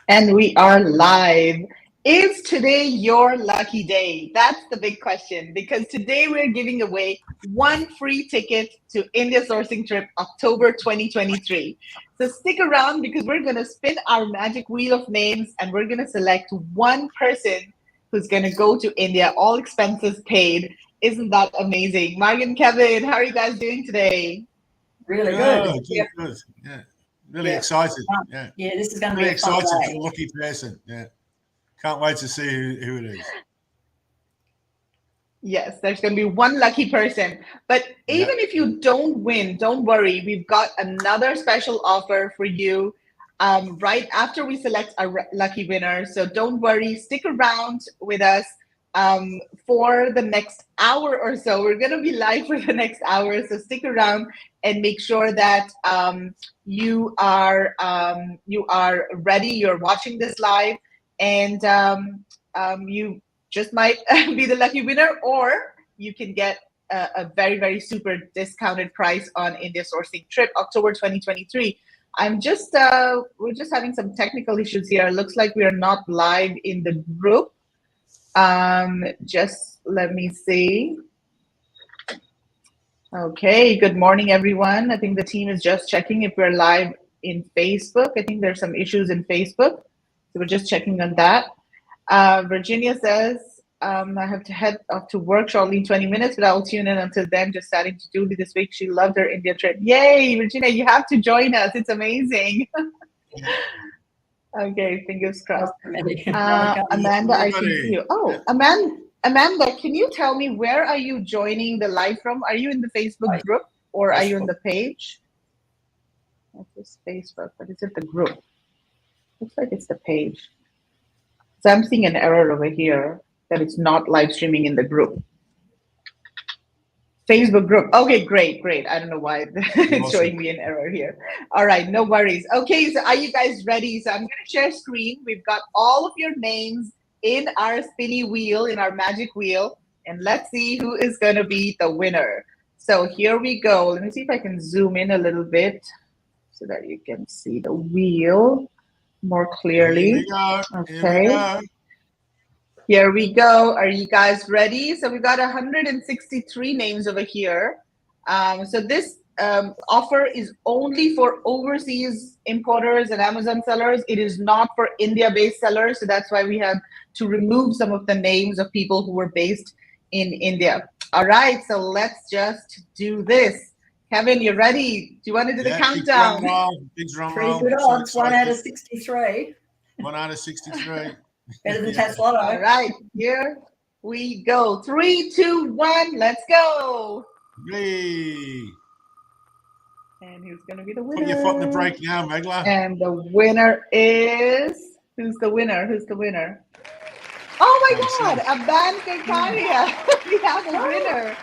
And we are live. Is today your lucky day? That's the big question because today we're giving away one free ticket to India sourcing trip October 2023. So stick around because we're going to spin our magic wheel of names and we're going to select one person who's going to go to India, all expenses paid. Isn't that amazing? Mark and Kevin, how are you guys doing today? Really good. Good, good. Yeah, really Yeah. excited. Yeah, Yeah, this is going to be really a fun excited for day. the lucky person. Yeah, can't wait to see who it is. Yes, there's going to be one lucky person. But Yeah, even if you don't win, don't worry. We've got another special offer for you right after we select our lucky winner. So don't worry. Stick around with us for the next hour or so. We're going to be live for the next hour. So stick around and make sure that you are ready. You're watching this live, and you just might be the lucky winner, or you can get a very, very super discounted price on India sourcing trip, October 2023. We're just having some technical issues here. It looks like we are not live in the group. Just let me see. Okay, good morning, everyone. I think the team is just checking if we're live in Facebook. I think there's some issues in Facebook. So we're just checking on that. Virginia says, I have to head off to work shortly in 20 minutes, but I'll tune in until then. Just starting to do this week. She loved her India trip. Yay, Virginia, you have to join us. It's amazing. Okay, fingers crossed. Amanda, I can see you. Oh, Amanda, can you tell me where are you joining the live from? Are you in the Facebook group or are you in the page? That's Facebook, but is it the group? Looks like it's the page. So I'm seeing an error over here that it's not live streaming in the group. Facebook group. Okay, great. I don't know why it's showing me an error here. All right, no worries. Okay, so are you guys ready? So I'm going to share screen. We've got all of your names in our spinny wheel, in our magic wheel, and let's see who is going to be the winner. So here we go. Let me see if I can zoom in a little bit so that you can see the wheel more clearly. Here we go. Okay. Here we go. Are you guys ready? So we got 163 names over here. So this offer is only for overseas importers and Amazon sellers. It is not for India-based sellers. So that's why we have to remove some of the names of people who were based in India. All right, so let's just do this. Kevin, you ready? Do you want to do the countdown? Big drum Pretty roll. good odds. 1 out of 63. 1 out of 63. Better than Tesla. All right, here we go. 3, 2, 1, let's go. Hey. And who's going to be the winner? Put your foot in the brake now, Megla. And the winner is, who's the winner? Oh my God, Aban Kakaria. We have a winner.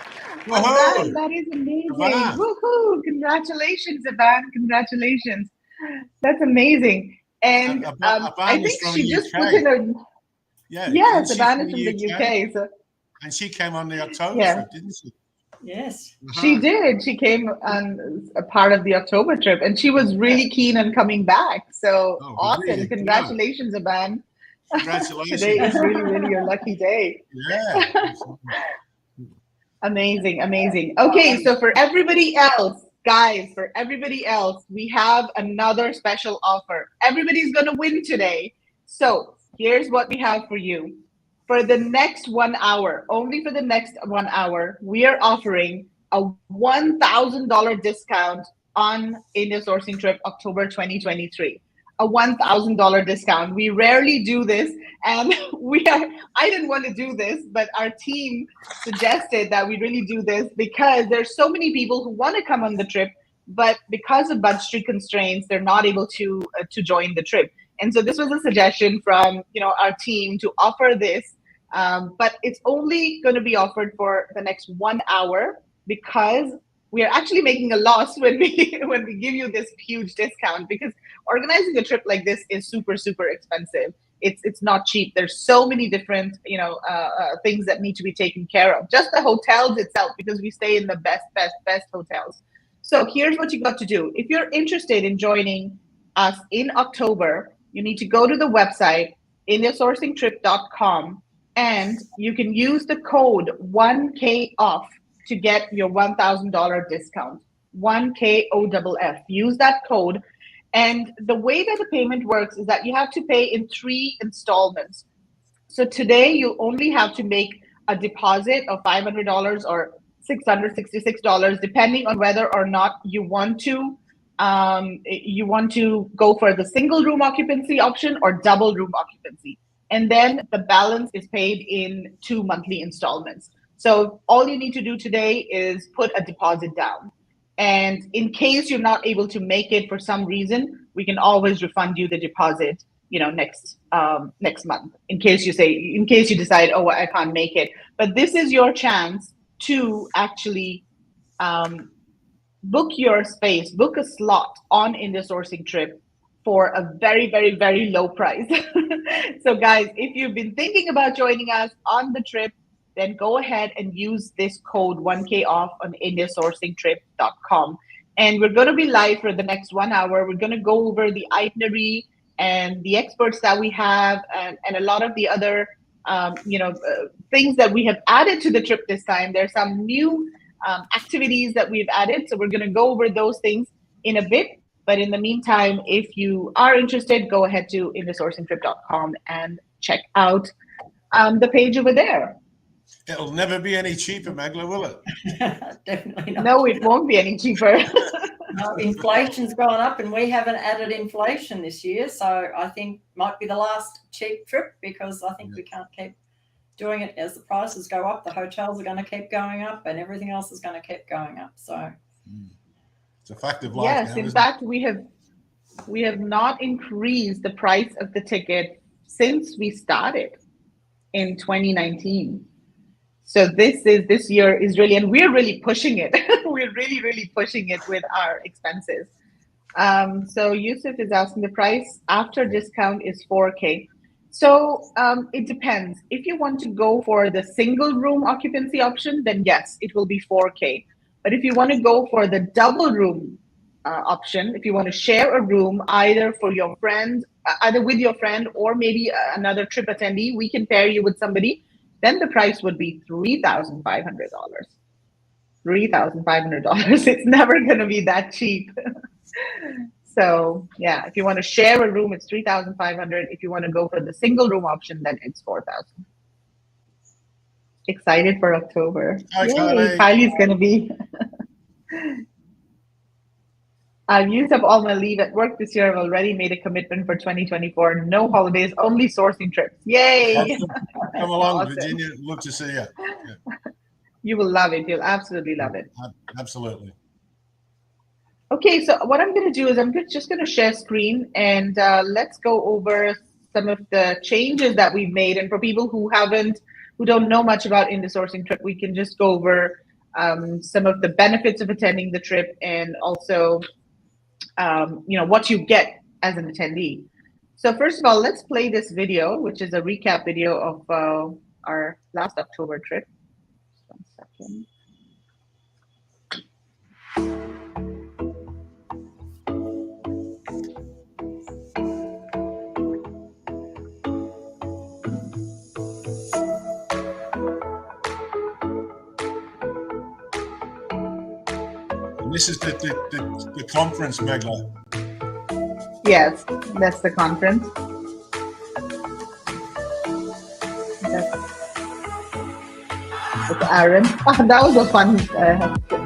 Aban, that is amazing. Woohoo! Congratulations, Aban. Congratulations. That's amazing. And I think she just put in a. Yes, Aban is from the UK. So, and she came on the October trip, didn't she? Yes. She did. She came on a part of the October trip, and she was really keen on coming back. So awesome! Really? Congratulations, Aban. Congratulations. Today is really, really your lucky day. Yeah. Amazing. Okay, so for everybody else, guys, we have another special offer. Everybody's going to win today. So here's what we have for you. For the next 1 hour, only for the next 1 hour, we are offering a $1,000 discount on India sourcing trip October 2023. A $1,000 discount. We rarely do this, and I didn't want to do this, but our team suggested that we really do this because there's so many people who want to come on the trip, but because of budgetary constraints, they're not able to join the trip. And so this was a suggestion from our team to offer this, but it's only going to be offered for the next 1 hour because we are actually making a loss when we give you this huge discount, because organizing a trip like this is super, super expensive. It's not cheap. There's so many different things that need to be taken care of. Just the hotels itself, because we stay in the best hotels. So here's what you got to do. If you're interested in joining us in October, you need to go to the website, indiasourcingtrip.com, and you can use the code 1K off to get your $1,000 discount. 1K OFF. Use that code. And the way that the payment works is that you have to pay in 3 installments. So today you only have to make a deposit of $500 or $666, depending on whether or not you want to go for the single room occupancy option or double room occupancy. And then the balance is paid in 2 monthly installments. So all you need to do today is put a deposit down. And in case you're not able to make it for some reason, we can always refund you the deposit, next month. In case you decide, oh, I can't make it. But this is your chance to actually book your space, book a slot on India Sourcing Trip for a very, very, very low price. So guys, if you've been thinking about joining us on the trip, then go ahead and use this code 1K off on indiasourcingtrip.com. And we're going to be live for the next 1 hour. We're going to go over the itinerary and the experts that we have and a lot of the other things that we have added to the trip this time. There's some new activities that we've added. So we're going to go over those things in a bit. But in the meantime, if you are interested, go ahead to indiasourcingtrip.com and check out the page over there. It'll never be any cheaper, Megla, will it? Definitely not. No, it won't be any cheaper. No, inflation's gone up and we haven't added inflation this year. So I think might be the last cheap trip because I think we can't keep doing it as the prices go up. The hotels are going to keep going up and everything else is going to keep going up. So it's a fact of life. Yes, in fact, we have not increased the price of the ticket since we started in 2019. So this year is really, and we're really pushing it. We're really, really pushing it with our expenses. So Yusuf is asking, the price after discount is 4K. So it depends. If you want to go for the single room occupancy option, then yes, it will be 4K. But if you want to go for the double room option, if you want to share a room either for your friend, either with your friend or maybe another trip attendee, we can pair you with somebody, then the price would be $3,500. $3,500. It's never going to be that cheap. So yeah, if you want to share a room, it's $3,500. If you want to go for the single room option, then it's $4,000. Excited for October. Kylie's going to be. I've used up all my leave at work this year. I've already made a commitment for 2024. No holidays, only sourcing trips. Yay! Awesome. Come along, Awesome. Virginia. Love to see you. Yeah. You will love it. You'll absolutely love it. Absolutely. Okay, so what I'm going to do is I'm just going to share screen and let's go over some of the changes that we've made. And for people who don't know much about India Sourcing Trip, we can just go over some of the benefits of attending the trip and also what you get as an attendee. So first of all, let's play this video, which is a recap video of our last October trip. Just 1 second. This is the conference, Megla. Yes, that's the conference. That's Aaron. That was a fun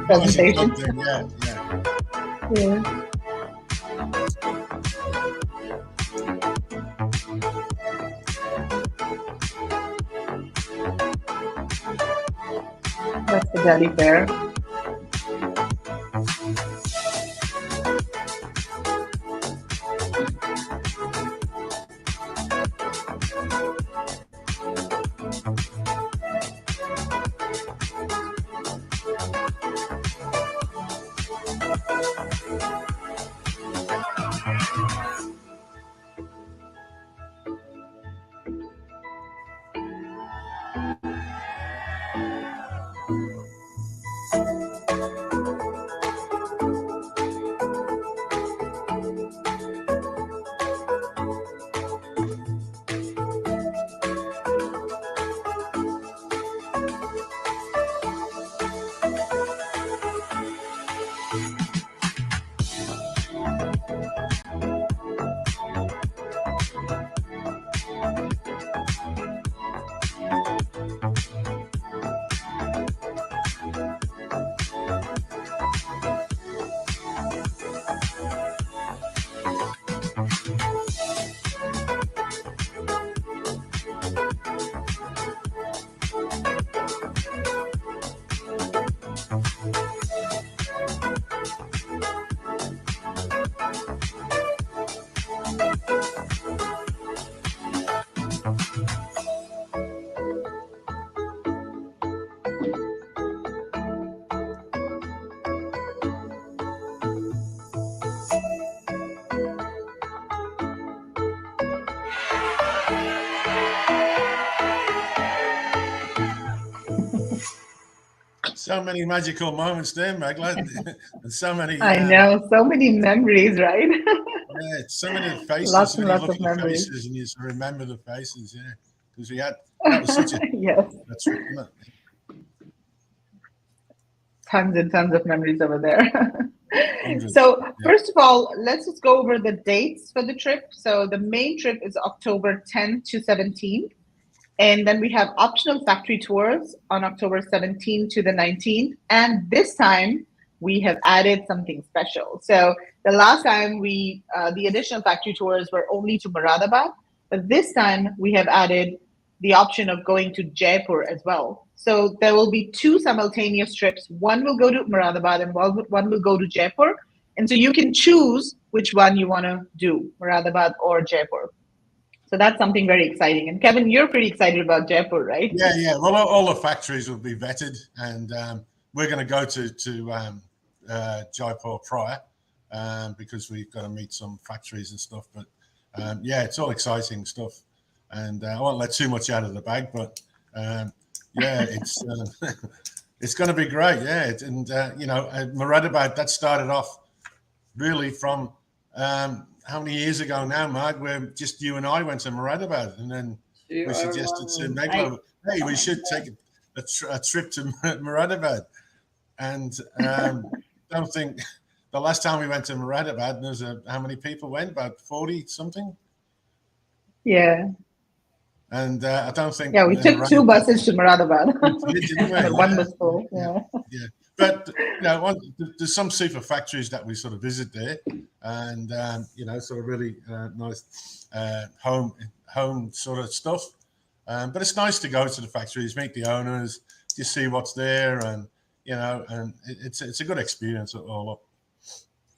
presentation. Yeah. That's the Delhi Fair. So many magical moments there, Magla, and so many. I know, so many memories, right? Yeah, so many of the faces. Lots So and many lots of looking memories. faces, and you just remember the faces. Yeah, because that was such a Yes, trip, wasn't it? tons and tons of memories over there. Hundreds. So Yeah. first of all, let's just go over the dates for the trip. So the main trip is October 10th to 17th. And then we have optional factory tours on October 17th to the 19th. And this time we have added something special. So the last time the additional factory tours were only to Moradabad, but this time we have added the option of going to Jaipur as well. So there will be two simultaneous trips. One will go to Moradabad and one will go to Jaipur. And so you can choose which one you want to do, Moradabad or Jaipur. So that's something very exciting. And Kevin, you're pretty excited about Jaipur, right? Yeah. Well, all the factories will be vetted, and we're going to go to Jaipur prior because we've got to meet some factories and stuff. But yeah, it's all exciting stuff, and I won't let too much out of the bag. But yeah, it's it's going to be great. Yeah, Moradabad, that started off really from. How many years ago now, Mark, where just you and I went to Moradabad, and then we suggested to Meglo, hey, we should take a trip to Moradabad. And don't think the last time we went to Moradabad, there was how many people went? About 40 something? Yeah. And I don't think. Yeah, we took two buses to Moradabad. But one was full. Yeah. But there's some super factories that we sort of visit there, and sort of really nice home sort of stuff. But it's nice to go to the factories, meet the owners, just see what's there, and and it's a good experience all up.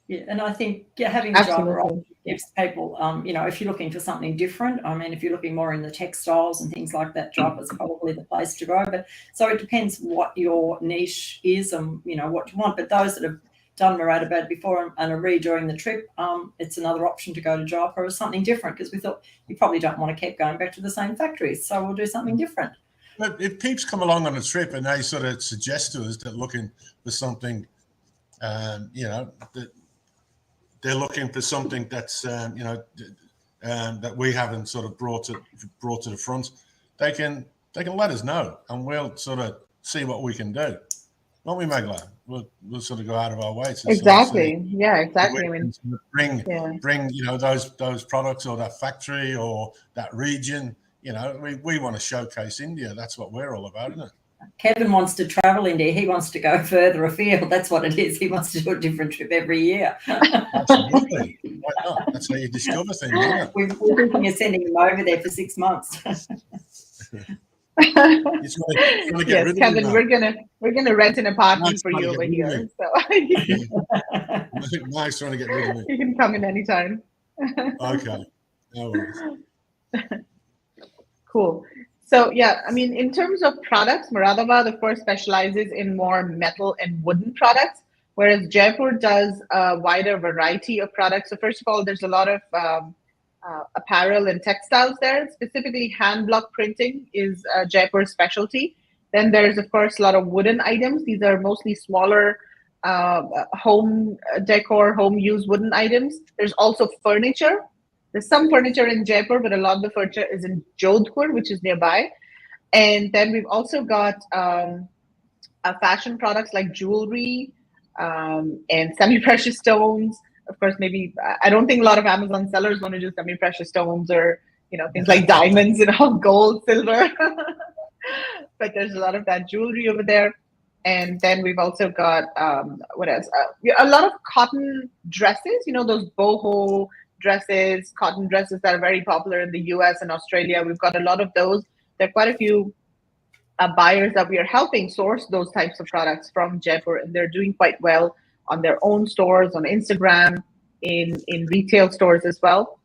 Yeah, and I think having a job gives people, if you're looking for something different, I mean, if you're looking more in the textiles and things like that, job is probably the place to go. But so it depends what your niche is and, what you want. But those that have done Moradabad before and are redoing the trip, it's another option to go to Jaipur or something different, because we thought you probably don't want to keep going back to the same factories. So we'll do something different. But if peeps come along on a trip and they sort of suggest to us that looking for something, that they're looking for something that's that we haven't sort of brought to the front, they can let us know, and we'll sort of see what we can do. Won't we, Magla? We'll sort of go out of our way to exactly. Sort of yeah, exactly. I mean, bring those products or that factory or that region. We want to showcase India. That's what we're all about, isn't it? Kevin wants to travel India. He wants to go further afield. That's what it is. He wants to do a different trip every year. Absolutely. Why not? That's how you discover things, isn't it? We're thinking of sending him over there for 6 months. Yes, Kevin, we're gonna rent an apartment for you over here. So I think Mike's trying to get rid of me. You can come in anytime. Okay. No worries. Cool. So yeah, I mean, in terms of products, Moradabad, of course, specializes in more metal and wooden products, whereas Jaipur does a wider variety of products. So first of all, there's a lot of apparel and textiles there. Specifically, hand block printing is Jaipur's specialty. Then there's, of course, a lot of wooden items. These are mostly smaller home decor, home use wooden items. There's also furniture. There's some furniture in Jaipur, but a lot of the furniture is in Jodhpur, which is nearby. And then we've also got fashion products like jewelry and semi-precious stones. Of course, maybe I don't think a lot of Amazon sellers want to do semi-precious stones or things like diamonds, gold, silver. But there's a lot of that jewelry over there. And then we've also got what else? A lot of cotton dresses. Those boho dresses, cotton dresses that are very popular in the US and Australia. We've got a lot of those. There are quite a few buyers that we are helping source those types of products from Jaipur, and they're doing quite well on their own stores, on Instagram, in retail stores as well.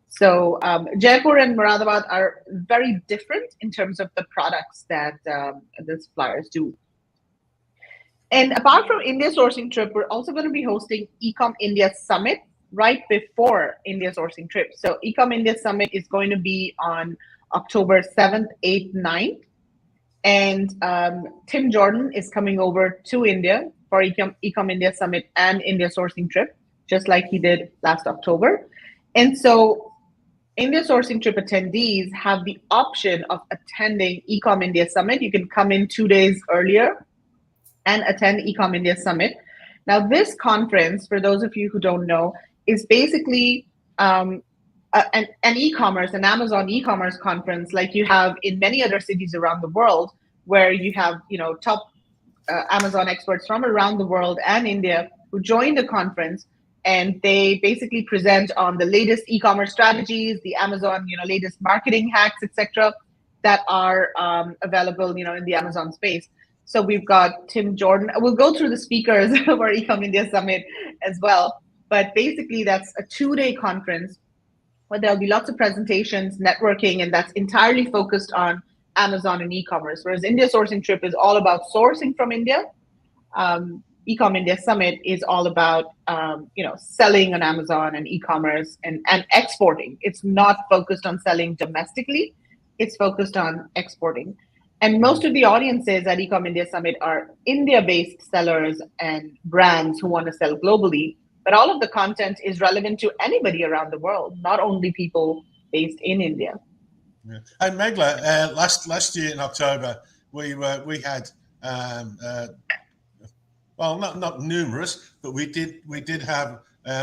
So Jaipur and Moradabad are very different in terms of the products that the suppliers do. And apart from India sourcing trip, we're also going to be hosting Ecom India Summit right before India sourcing trip. So Ecom India Summit is going to be on October 7th, 8th, 9th. And Tim Jordan is coming over to India for Ecom India Summit and India sourcing trip, just like he did last October. And so India sourcing trip attendees have the option of attending Ecom India Summit. You can come in 2 days earlier and attend Ecom India Summit. Now, this conference, for those of you who don't know, is basically an e-commerce, an Amazon e-commerce conference like you have in many other cities around the world, where you have, top Amazon experts from around the world and India who join the conference, and they basically present on the latest e-commerce strategies, the Amazon, latest marketing hacks, etc., that are available, in the Amazon space. So we've got Tim Jordan. We'll go through the speakers of our Ecom India Summit as well. But basically, that's a 2-day conference where there'll be lots of presentations, networking, and that's entirely focused on Amazon and e-commerce. Whereas India Sourcing Trip is all about sourcing from India. Ecom India Summit is all about, selling on Amazon and e-commerce and exporting. It's not focused on selling domestically. It's focused on exporting. And most of the audiences at Ecom India Summit are India-based sellers and brands who want to sell globally. But all of the content is relevant to anybody around the world, not only people based in India. Yeah. And Megla, last year in October, we had not numerous, but we did have.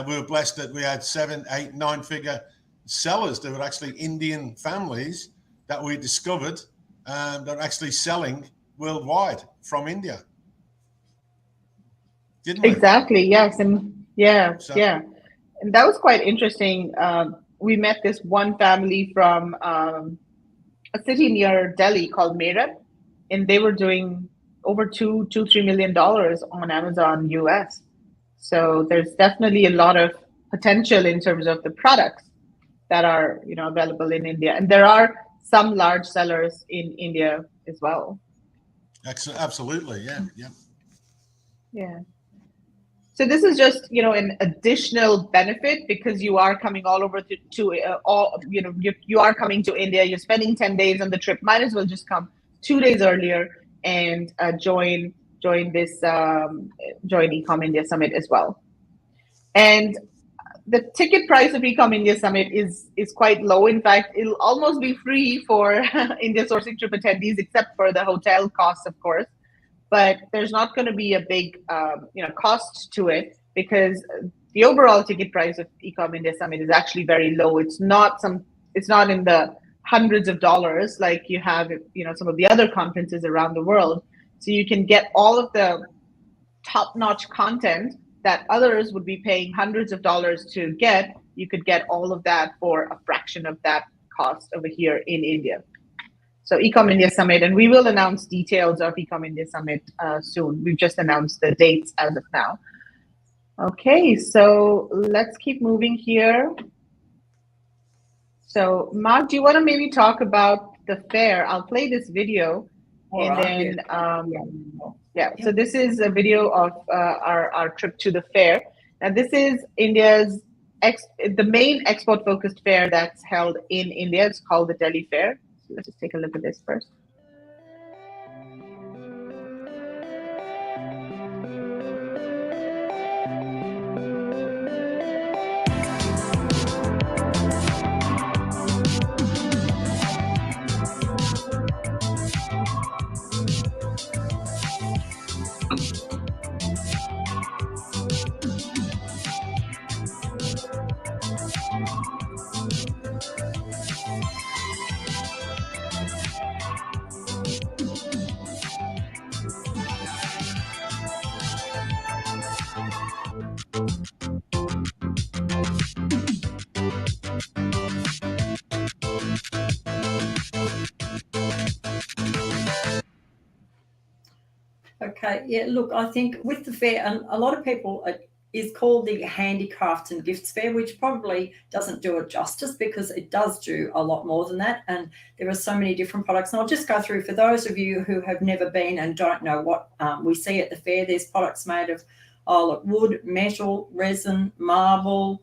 We were blessed that we had 7, 8, 9-figure sellers that were actually Indian families that we discovered that are actually selling worldwide from India. Didn't we? Exactly. Yes, and yeah. And that was quite interesting. We met this one family from a city near Delhi called Meerut, and they were doing over $2-3 million on Amazon US. So there's definitely a lot of potential in terms of the products that are available in India, and there are some large sellers in India as well. Absolutely, yeah. So this is just an additional benefit, because you are coming all over you are coming to India. You're spending 10 days on the trip. Might as well just come 2 days earlier and join Ecom India Summit as well. And the ticket price of Ecom India Summit is quite low. In fact, it'll almost be free for India sourcing trip attendees, except for the hotel costs, of course. But there's not going to be a big cost to it, because the overall ticket price of Ecom India Summit is actually very low. It's not in the hundreds of dollars like you have some of the other conferences around the world. So you can get all of the top-notch content that others would be paying hundreds of dollars to get. You could get all of that for a fraction of that cost over here in India. So Ecom India Summit, and we will announce details of Ecom India Summit soon. We've just announced the dates as of now. Okay, so let's keep moving here. So Mark, do you want to maybe talk about the fair? I'll play this video, and then so this is a video of our trip to the fair. And this is India's the main export-focused fair that's held in India. It's called the Delhi Fair. So let's just take a look at this first. Okay, yeah, look, I think with the fair, and a lot of people, it is called the Handicrafts and Gifts Fair, which probably doesn't do it justice, because it does do a lot more than that. And there are so many different products. And I'll just go through, for those of you who have never been and don't know what we see at the fair, there's products made of wood, metal, resin, marble,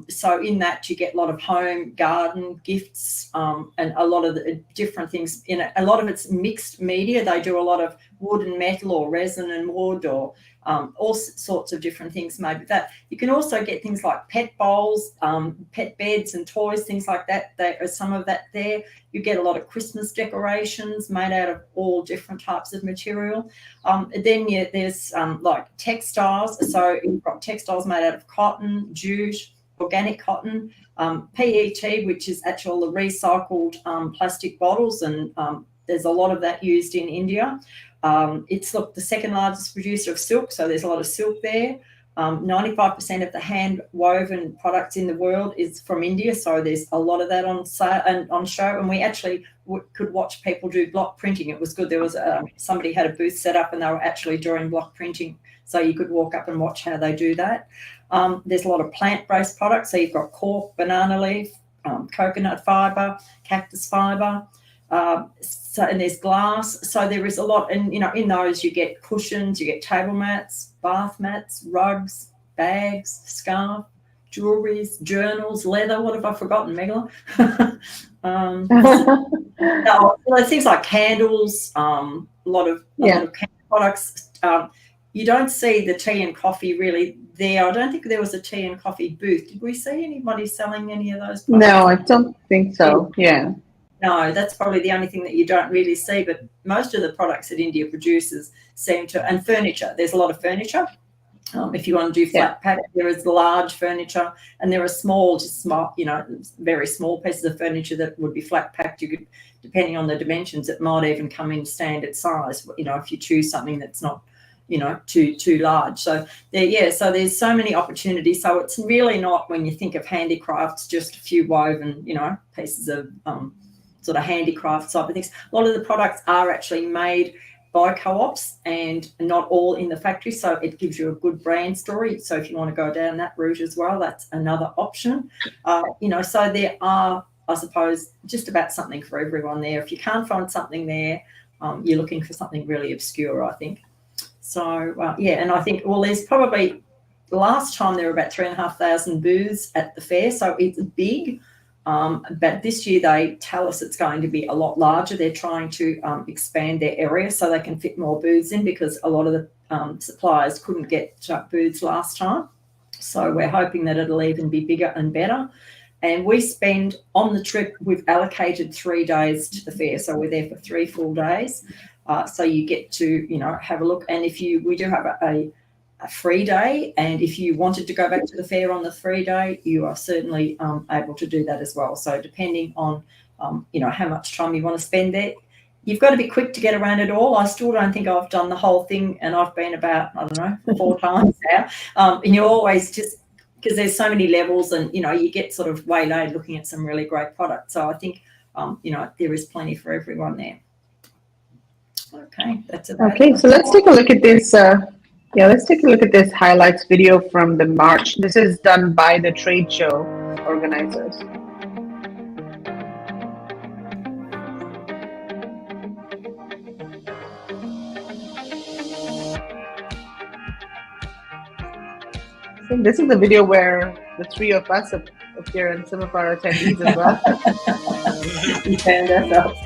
So in that you get a lot of home garden gifts and a lot of the different things in it. A lot of it's mixed media. They do a lot of wood and metal or resin and wood or all sorts of different things made with that. You can also get things like pet bowls, pet beds and toys, things like that. There are some of that there. You get a lot of Christmas decorations made out of all different types of material. Then there's like textiles. So you've got textiles made out of cotton, jute, organic cotton, PET, which is actual recycled plastic bottles, and there's a lot of that used in India. It's the second largest producer of silk, so there's a lot of silk there. 95% of the hand woven products in the world is from India, so there's a lot of that on sale and on show. And we actually could watch people do block printing. It was good. There was somebody had a booth set up and they were actually doing block printing, so you could walk up and watch how they do that. There's a lot of plant-based products, so you've got cork, banana leaf, coconut fibre, cactus fibre. And there's glass, so there is a lot, and in those you get cushions, you get table mats, bath mats, rugs, bags, scarf, jewelries, journals, leather. What have I forgotten, Megala? Things like candles, a lot of products. You don't see the tea and coffee really there. I don't think there was a tea and coffee booth. Did we see anybody selling any of those products? No, I don't think so. Yeah. No, that's probably the only thing that you don't really see, but most of the products that India produces seem to, and furniture, there's a lot of furniture. If you want to do flat pack, there is large furniture, and there are small, very small pieces of furniture that would be flat packed. You could, depending on the dimensions, it might even come in standard size, if you choose something that's not, too large. So so there's so many opportunities. So it's really not, when you think of handicrafts, just a few woven, pieces of sort of handicraft type of things. A lot of the products are actually made by co-ops and not all in the factory, so it gives you a good brand story. So if you want to go down that route as well, that's another option. So there are, I suppose, just about something for everyone there. If you can't find something there, you're looking for something really obscure, I think. So and I think, there's probably, the last time there were about 3,500 booths at the fair, so it's big. But this year they tell us it's going to be a lot larger. They're trying to expand their area so they can fit more booths in, because a lot of the suppliers couldn't get booths last time. So we're hoping that it'll even be bigger and better. And we spend on the trip, we've allocated 3 days to the fair. So we're there for 3 full days. So you get to, have a look. And we do have a free day, and if you wanted to go back to the fair on the free day, you are certainly able to do that as well. So depending on how much time you want to spend there, you've got to be quick to get around it all. I still don't think I've done the whole thing, and I've been about 4 times now, and you're always just, because there's so many levels, and you get sort of waylaid looking at some really great products. So I think there is plenty for everyone there. Okay, that's about it. So let's take a look at this. Let's take a look at this highlights video from the March. This is done by the trade show organizers. I think this is the video where the 3 of us appear and some of our attendees as well. We found ourselves.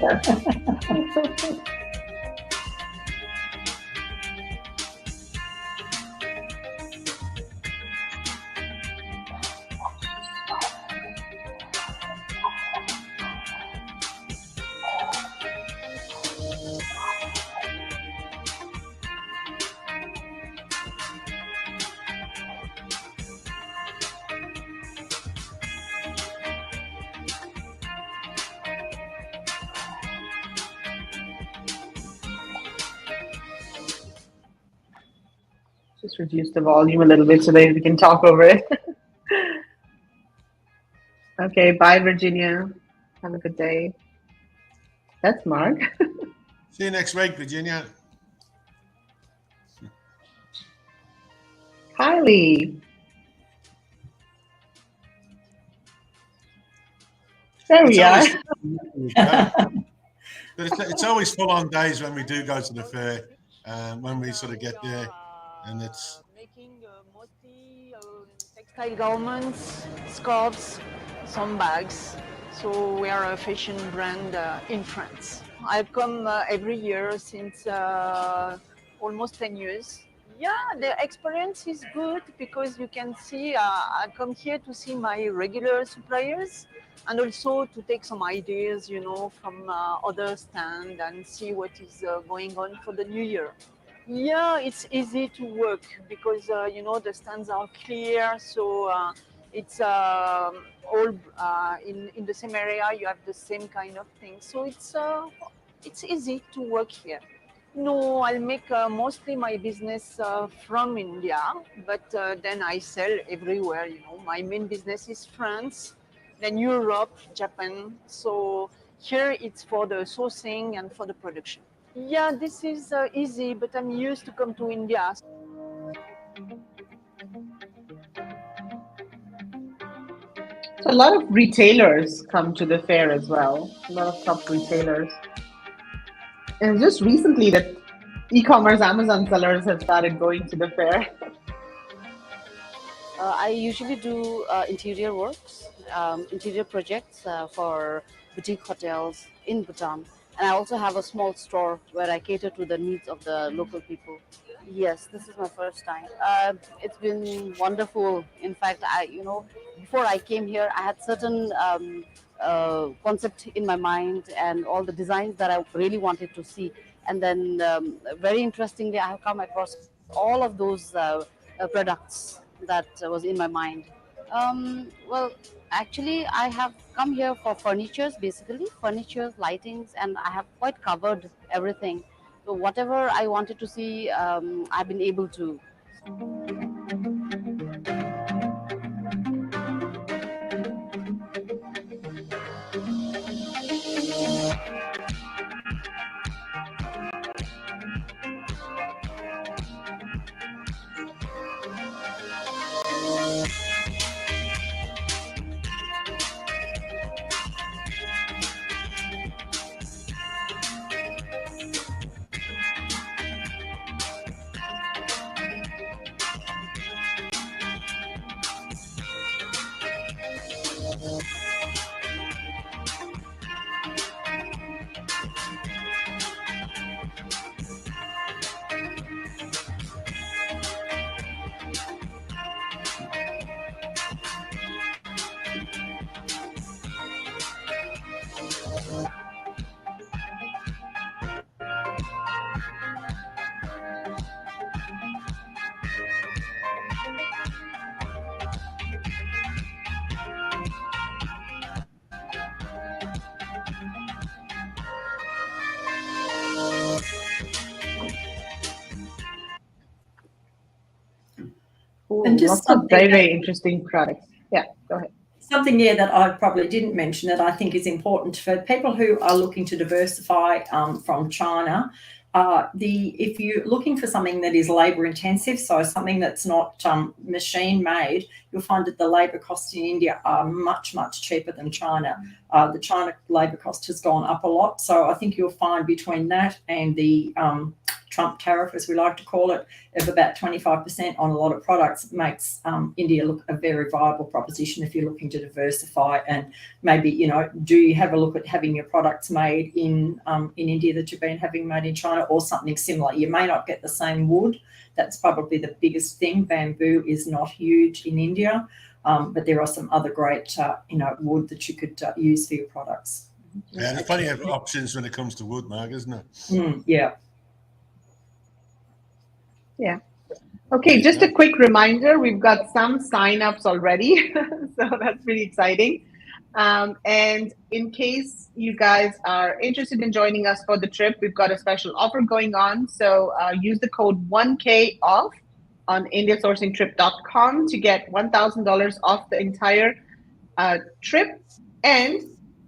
Just reduce the volume a little bit so that we can talk over it. Okay, bye, Virginia. Have a good day. That's Mark. See you next week, Virginia. Kylie. There we are. But it's always full on days when we do go to the fair, when we sort of get there, and it's Textile garments, scarves, some bags. So we are a fashion brand in France. I've come every year since almost 10 years. Yeah, the experience is good because you can see, I come here to see my regular suppliers and also to take some ideas, from other stand and see what is going on for the new year. Yeah, it's easy to work because the stands are clear, so it's all in the same area. You have the same kind of thing, so it's easy to work here. No, I'll make mostly my business from India, but then I sell everywhere. My main business is France, then Europe, Japan. So here it's for the sourcing and for the production. Yeah, this is easy, but I'm used to come to India. So a lot of retailers come to the fair as well. A lot of top retailers. And just recently that e-commerce Amazon sellers have started going to the fair. I usually do interior works, interior projects for boutique hotels in Bhutan. And I also have a small store where I cater to the needs of the local people. Yes, this is my first time. It's been wonderful. In fact, before I came here, I had certain concept in my mind and all the designs that I really wanted to see. And then, very interestingly, I have come across all of those products that was in my mind. Well, actually, I have come here for furnitures, basically furnitures, lightings, and I have quite covered everything. So whatever I wanted to see, I've been able to. Ooh, And just lots of something very, that- very interesting products. Yeah, go ahead. Something there that I probably didn't mention that I think is important for people who are looking to diversify from China. If you're looking for something that is labour intensive, so something that's not machine made, you'll find that the labour costs in India are much, much cheaper than China. The China labour cost has gone up a lot. So I think you'll find between that and the Trump tariff, as we like to call it, of about 25% on a lot of products makes India look a very viable proposition if you're looking to diversify. And maybe, do you have a look at having your products made in India that you've been having made in China, or something similar? You may not get the same wood. That's probably the biggest thing. Bamboo is not huge in India, but there are some other great, wood that you could use for your products. Yeah, there's plenty of options when it comes to wood, Mark, isn't it? Yeah. Yeah. Okay, just a quick reminder, we've got some sign-ups already, so that's pretty exciting. And in case you guys are interested in joining us for the trip, we've got a special offer going on. So use the code 1K off on indiasourcingtrip.com to get $1,000 off the entire trip. And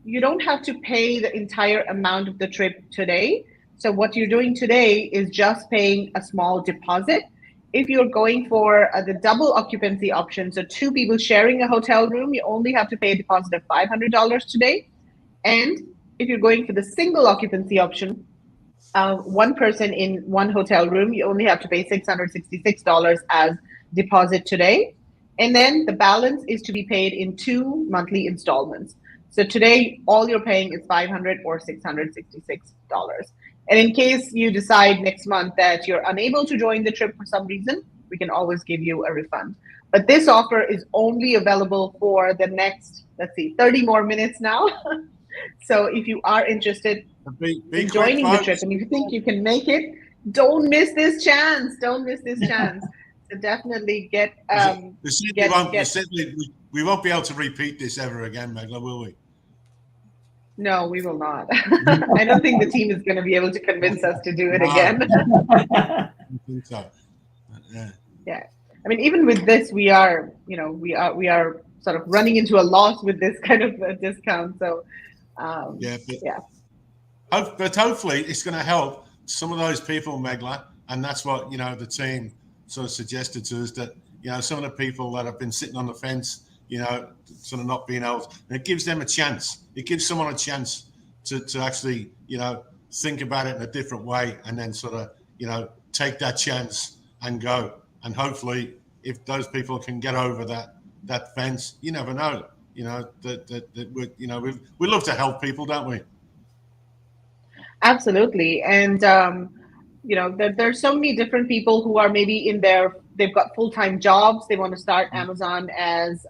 you don't have to pay the entire amount of the trip today. So what you're doing today is just paying a small deposit. If you're going for the double occupancy option, so two people sharing a hotel room, you only have to pay a deposit of $500 today. And if you're going for the single occupancy option, one person in one hotel room, you only have to pay $666 as deposit today. And then the balance is to be paid in 2 monthly installments. So today, all you're paying is $500 or $666. And in case you decide next month that you're unable to join the trip for some reason, we can always give you a refund. But this offer is only available for the next, 30 more minutes now. So if you are interested in joining the trip and if you think you can make it, don't miss this chance. Don't miss this chance. So definitely get. We won't be able to repeat this ever again, Megla, will we? No, we will not. I don't think the team is going to be able to convince us to do it again. I think so. Yeah. I mean, even with this, we are sort of running into a loss with this kind of a discount. So, but hopefully it's going to help some of those people, Megla, and that's what the team sort of suggested to us, that some of the people that have been sitting on the fence, sort of not being able, and it gives them a chance. It gives someone a chance to actually think about it in a different way, and then sort of take that chance and go. And hopefully, if those people can get over that fence, you never know. That we love to help people, don't we? Absolutely. And there's so many different people who are maybe they've got full-time jobs. They want to start Amazon as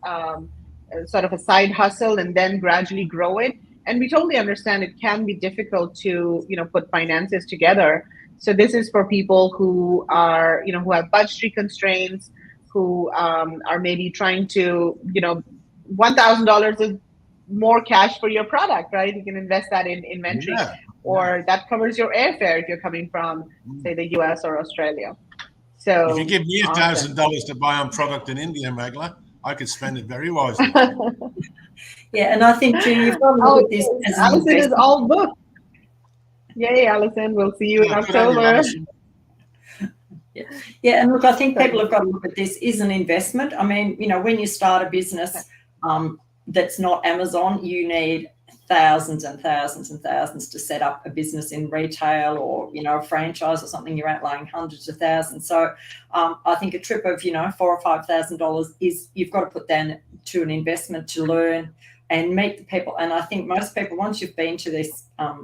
sort of a side hustle and then gradually grow it. And we totally understand it can be difficult to put finances together. So this is for people who are who have budgetary constraints, who are maybe trying to $1,000 is more cash for your product, right? You can invest that in inventory, or that covers your airfare if you're coming from, say, the US or Australia. So if you give me $1,000 to buy on product in India, Megla, I could spend it very wisely. Yeah, and I think too, you've got to look at this as Alison is all booked. Yay, Alison! We'll see you in October. Yeah, and look, I think people have got to look at this as an investment. I mean, when you start a business that's not Amazon, you need thousands and thousands and thousands to set up a business in retail or, a franchise or something. You're outlaying hundreds of thousands. So I think a trip of, $4,000 or $5,000 is, you've got to put that to an investment to learn and meet the people. And I think most people, once you've been to this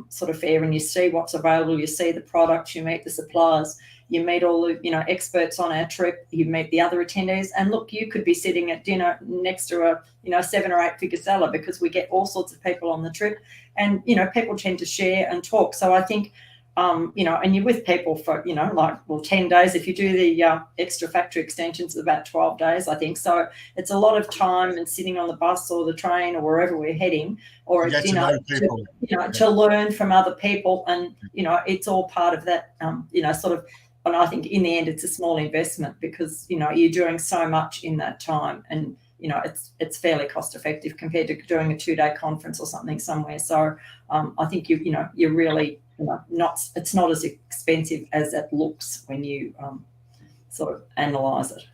sort of fair and you see what's available, you see the products, you meet the suppliers, you meet all the experts on our trip, you meet the other attendees, and look, you could be sitting at dinner next to a 7 or 8 figure seller, because we get all sorts of people on the trip, and people tend to share and talk. So I think and you're with people for 10 days. If you do the extra factory extensions, about 12 days, I think. So it's a lot of time and sitting on the bus or the train or wherever we're heading, or at dinner to learn from other people, and it's all part of that sort of. And I think in the end, it's a small investment, because you're doing so much in that time, and it's fairly cost effective compared to doing a 2-day conference or something somewhere. So I think you're really it's not as expensive as it looks when you sort of analyse it.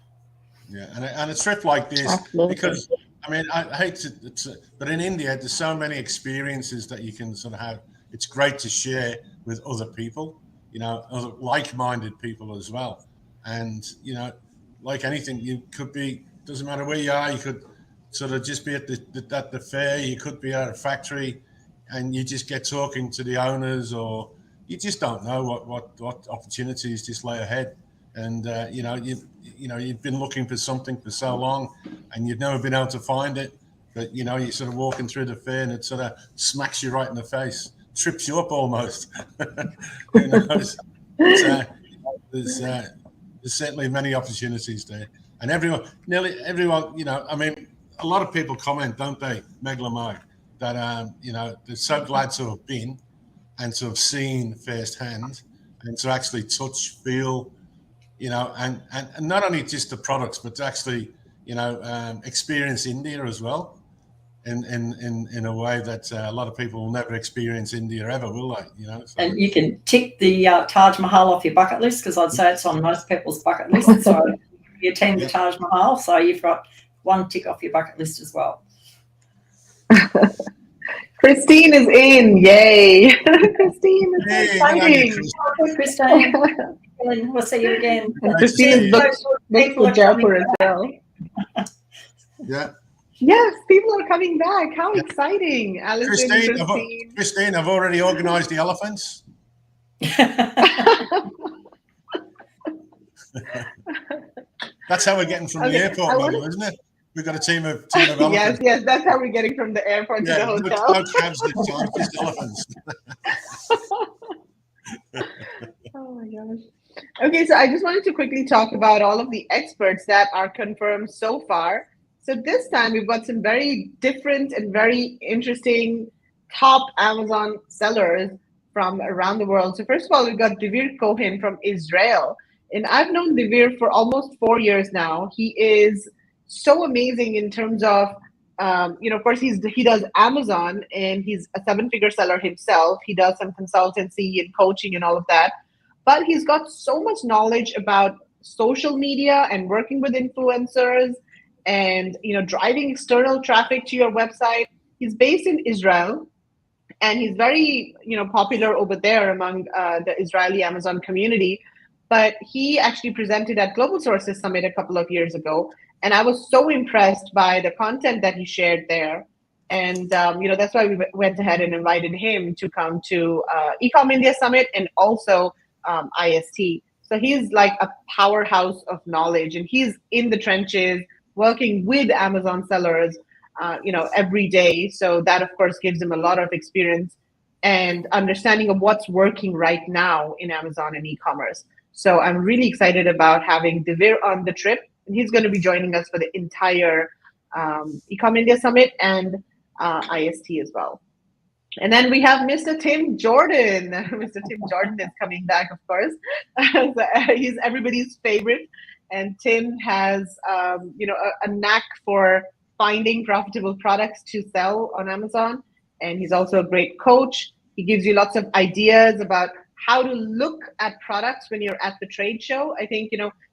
Yeah, and a trip like this, absolutely. Because I mean, I hate to, but in India, there's so many experiences that you can sort of have. It's great to share with other people. Other like-minded people as well. And, like anything, you could be, doesn't matter where you are, you could sort of just be at the fair, you could be at a factory, and you just get talking to the owners, or you just don't know what opportunities just lay ahead. And, you've been looking for something for so long, and you've never been able to find it, but, you're sort of walking through the fair, and it sort of smacks you right in the face. Trips you up almost. Who knows? There's certainly many opportunities there, and nearly everyone, I mean, a lot of people comment, don't they, Megla Mag, that they're so glad to have been and to have seen firsthand, and to actually touch, feel, and not only just the products, but to actually experience India as well. In a way that a lot of people will never experience India ever, will they? So. And you can tick the Taj Mahal off your bucket list, because I'd say it's on most people's bucket list. So you attend the Taj Mahal, so you've got one tick off your bucket list as well. Christine is in, yay! Christine, it's exciting. Christine, we'll see you again. And Christine is booked for Jaipur as well. Yeah. Yes, people are coming back. How Yeah. exciting. Alison, Christine. Christine, I've already organised the elephants. That's how we're getting from the airport, Magla, isn't it? We've got a team of elephants. Yes, that's how we're getting from the airport to the hotel. No cabs this time, just elephants. Oh my gosh. Okay, so I just wanted to quickly talk about all of the experts that are confirmed so far. So this time we've got some very different and very interesting top Amazon sellers from around the world. So first of all, we've got Devir Cohen from Israel. And I've known Devir for almost 4 years now. He is so amazing in terms of, of course, he does Amazon and he's a 7-figure seller himself. He does some consultancy and coaching and all of that. But he's got so much knowledge about social media and working with influencers and, driving external traffic to your website. He's based in Israel and he's very, popular over there among the Israeli Amazon community. But he actually presented at Global Sources Summit a couple of years ago. And I was so impressed by the content that he shared there. And, that's why we went ahead and invited him to come to Ecom India Summit and also IST. So he's like a powerhouse of knowledge, and he's in the trenches working with Amazon sellers, every day. So that, of course, gives him a lot of experience and understanding of what's working right now in Amazon and e-commerce. So I'm really excited about having Devir on the trip. And he's going to be joining us for the entire Ecom India Summit and IST as well. And then we have Mr. Tim Jordan. Mr. Tim Jordan is coming back, of course. So, he's everybody's favorite. And Tim has, a knack for finding profitable products to sell on Amazon. And he's also a great coach. He gives you lots of ideas about how to look at products when you're at the trade show. I think,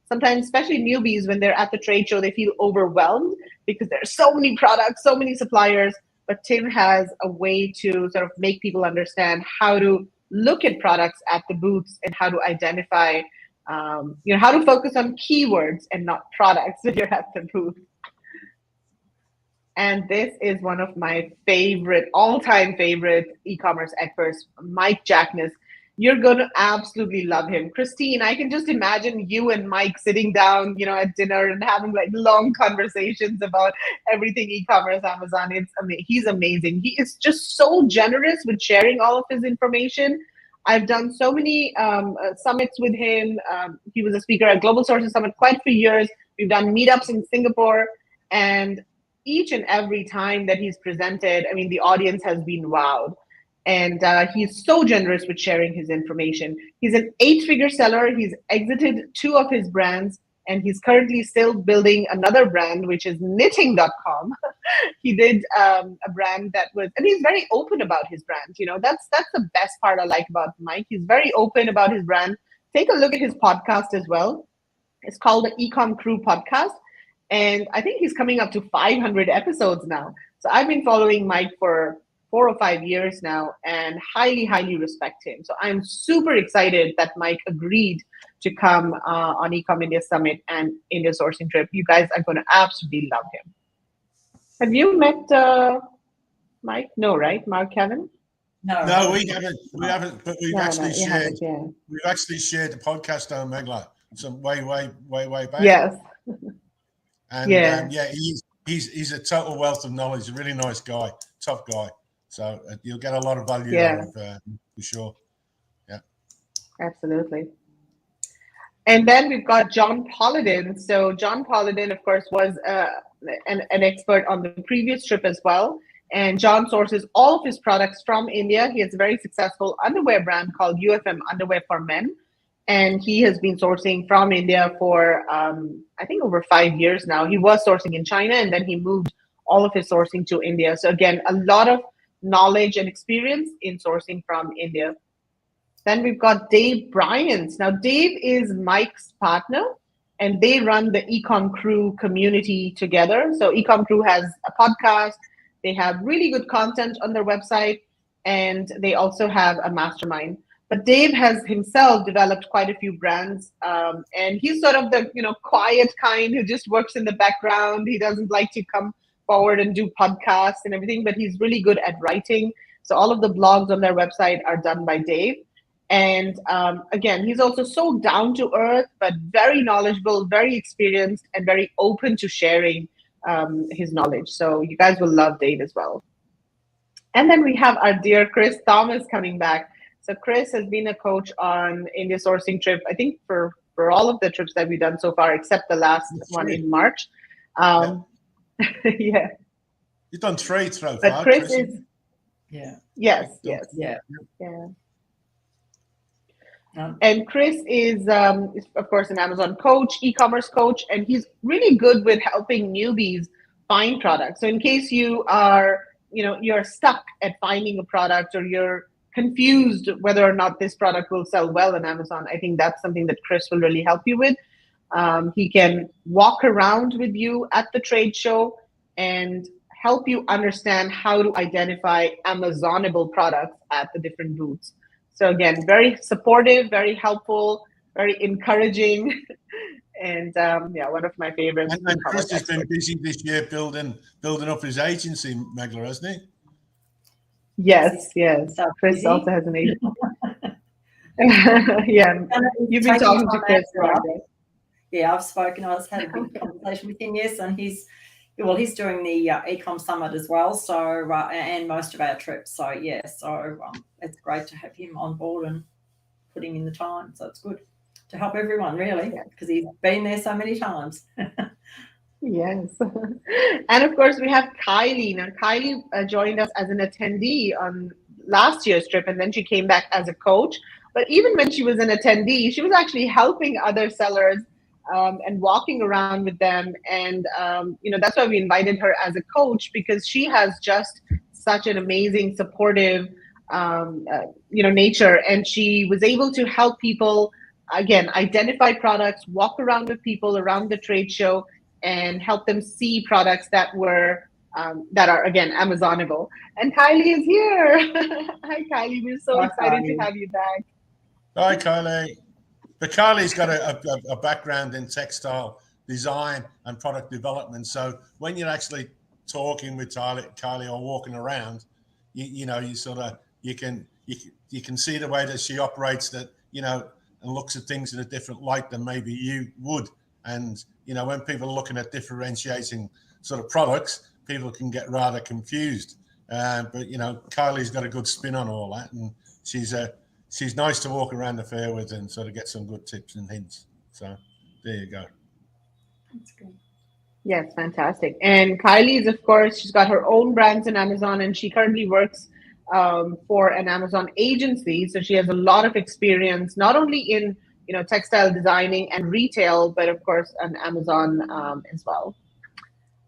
sometimes, especially newbies, when they're at the trade show, they feel overwhelmed because there's so many products, so many suppliers. But Tim has a way to sort of make people understand how to look at products at the booths and how to identify, how to focus on keywords and not products when you're at the booth. And this is one of my all-time favorite e-commerce experts, Mike Jackness. You're going to absolutely love him. Christine, I can just imagine you and Mike sitting down, at dinner and having like long conversations about everything e-commerce, Amazon. He's amazing. He is just so generous with sharing all of his information. I've done so many summits with him. He was a speaker at Global Sources Summit quite a few years. We've done meetups in Singapore, and each and every time that he's presented, the audience has been wowed. And he's so generous with sharing his information. He's an 8-figure seller. He's exited 2 of his brands, and he's currently still building another brand, which is knitting.com. He did a brand and he's very open about his brand. That's the best part I like about Mike. He's very open about his brand. Take a look at his podcast as well. It's called the Ecom Crew Podcast. And I think he's coming up to 500 episodes now. So I've been following Mike for 4 or 5 years now and highly, highly respect him. So I'm super excited that Mike agreed to come on Ecom India Summit and India Sourcing Trip. You guys are going to absolutely love him. Have you met Mike? No, right? Mark Kevin? No, we haven't. But we've actually shared the podcast on Megla some way back. Yes. And he's a total wealth of knowledge. A really nice guy, tough guy. So you'll get a lot of value out of for sure. Yeah, absolutely. And then we've got John Polladin. So John Polladin, of course, was an expert on the previous trip as well. And John sources all of his products from India. He has a very successful underwear brand called UFM Underwear for Men. And he has been sourcing from India for, I think, over 5 years now. He was sourcing in China, and then he moved all of his sourcing to India. So again, a lot of knowledge and experience in sourcing from India. Then we've got Dave Bryant. Now, Dave is Mike's partner, and they run the Ecom Crew community together. So Ecom Crew has a podcast. They have really good content on their website, and they also have a mastermind. But Dave has himself developed quite a few brands, and he's sort of the quiet kind who just works in the background. He doesn't like to come forward and do podcasts and everything, but he's really good at writing. So all of the blogs on their website are done by Dave. And again, he's also so down to earth, but very knowledgeable, very experienced, and very open to sharing his knowledge. So you guys will love Dave as well. And then we have our dear Chris Thomas coming back. So Chris has been a coach on India sourcing trip, I think for all of the trips that we've done so far, except the last one in March. Yeah. You've done 3 so far. But Chris is. Yeah. Yes. Yeah. And Chris is, of course, an Amazon coach, e-commerce coach, and he's really good with helping newbies find products. So in case you are, you're stuck at finding a product, or you're confused whether or not this product will sell well on Amazon, I think that's something that Chris will really help you with. He can walk around with you at the trade show and help you understand how to identify Amazonable products at the different booths. So again, very supportive, very helpful, very encouraging, and one of my favorites. And Chris has been busy this year building up his agency, Megla, hasn't he? Yes. Chris also has an agency. Yeah, you've been talking to Chris. Yeah, I've spoken. I've had a big conversation with him. Yes, and he's doing the Ecom Summit as well. So and most of our trips. So yeah, it's great to have him on board and putting in the time. So it's good to help everyone, really, because he's been there so many times. Yes. And of course, we have Kylie. Now, Kylie joined us as an attendee on last year's trip, and then she came back as a coach. But even when she was an attendee, she was actually helping other sellers and walking around with them. And, that's why we invited her as a coach, because she has just such an amazing, supportive, nature. And she was able to help people, again, identify products, walk around with people around the trade show, and help them see products that are again Amazonable. And Kylie is here. Hi, Kylie. We're so excited to have you back. Hi, Kylie. But Kylie's got a background in textile design and product development. So when you're actually talking with Kylie or walking around, you can see the way that she operates, that and looks at things in a different light than maybe you would. And when people are looking at differentiating sort of products, people can get rather confused. But Kylie's got a good spin on all that, and she's nice to walk around the fair with and sort of get some good tips and hints. So there you go. That's good. Yes, fantastic. And Kylie is, of course, she's got her own brands on Amazon, and she currently works for an Amazon agency. So she has a lot of experience, not only in textile designing and retail, but of course on Amazon as well.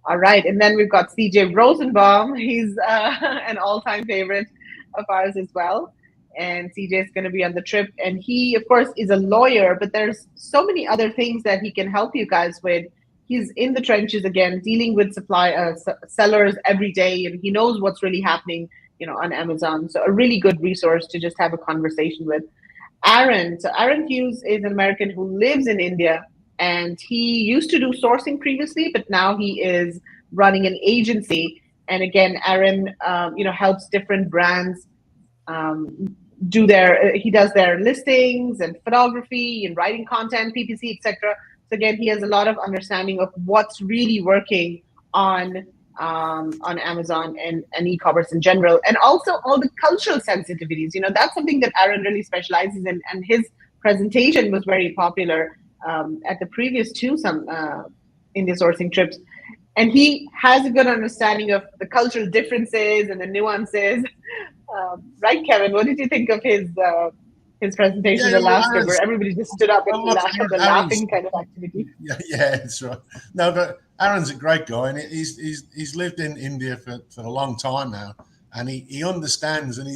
All right, and then we've got CJ Rosenbaum. He's an all-time favorite of ours as well. And CJ is going to be on the trip, and he, of course, is a lawyer, but there's so many other things that he can help you guys with. He's in the trenches again, dealing with sellers every day, and he knows what's really happening, on Amazon. So a really good resource to just have a conversation with. Aaron. So Aaron Hughes is an American who lives in India, and he used to do sourcing previously, but now he is running an agency. And again, Aaron, helps different brands he does their listings and photography and writing content, PPC, etc. So again, he has a lot of understanding of what's really working on Amazon and e-commerce in general, and also all the cultural sensitivities. That's something that Aaron really specializes in, and his presentation was very popular at the previous two India sourcing trips. And he has a good understanding of the cultural differences and the nuances. Right, Kevin? What did you think of his presentation the last trip, where everybody just stood up and laughed, the laughing kind of activity? Yeah, that's right. No, but Aaron's a great guy, and he's lived in India for a long time now, and he understands, and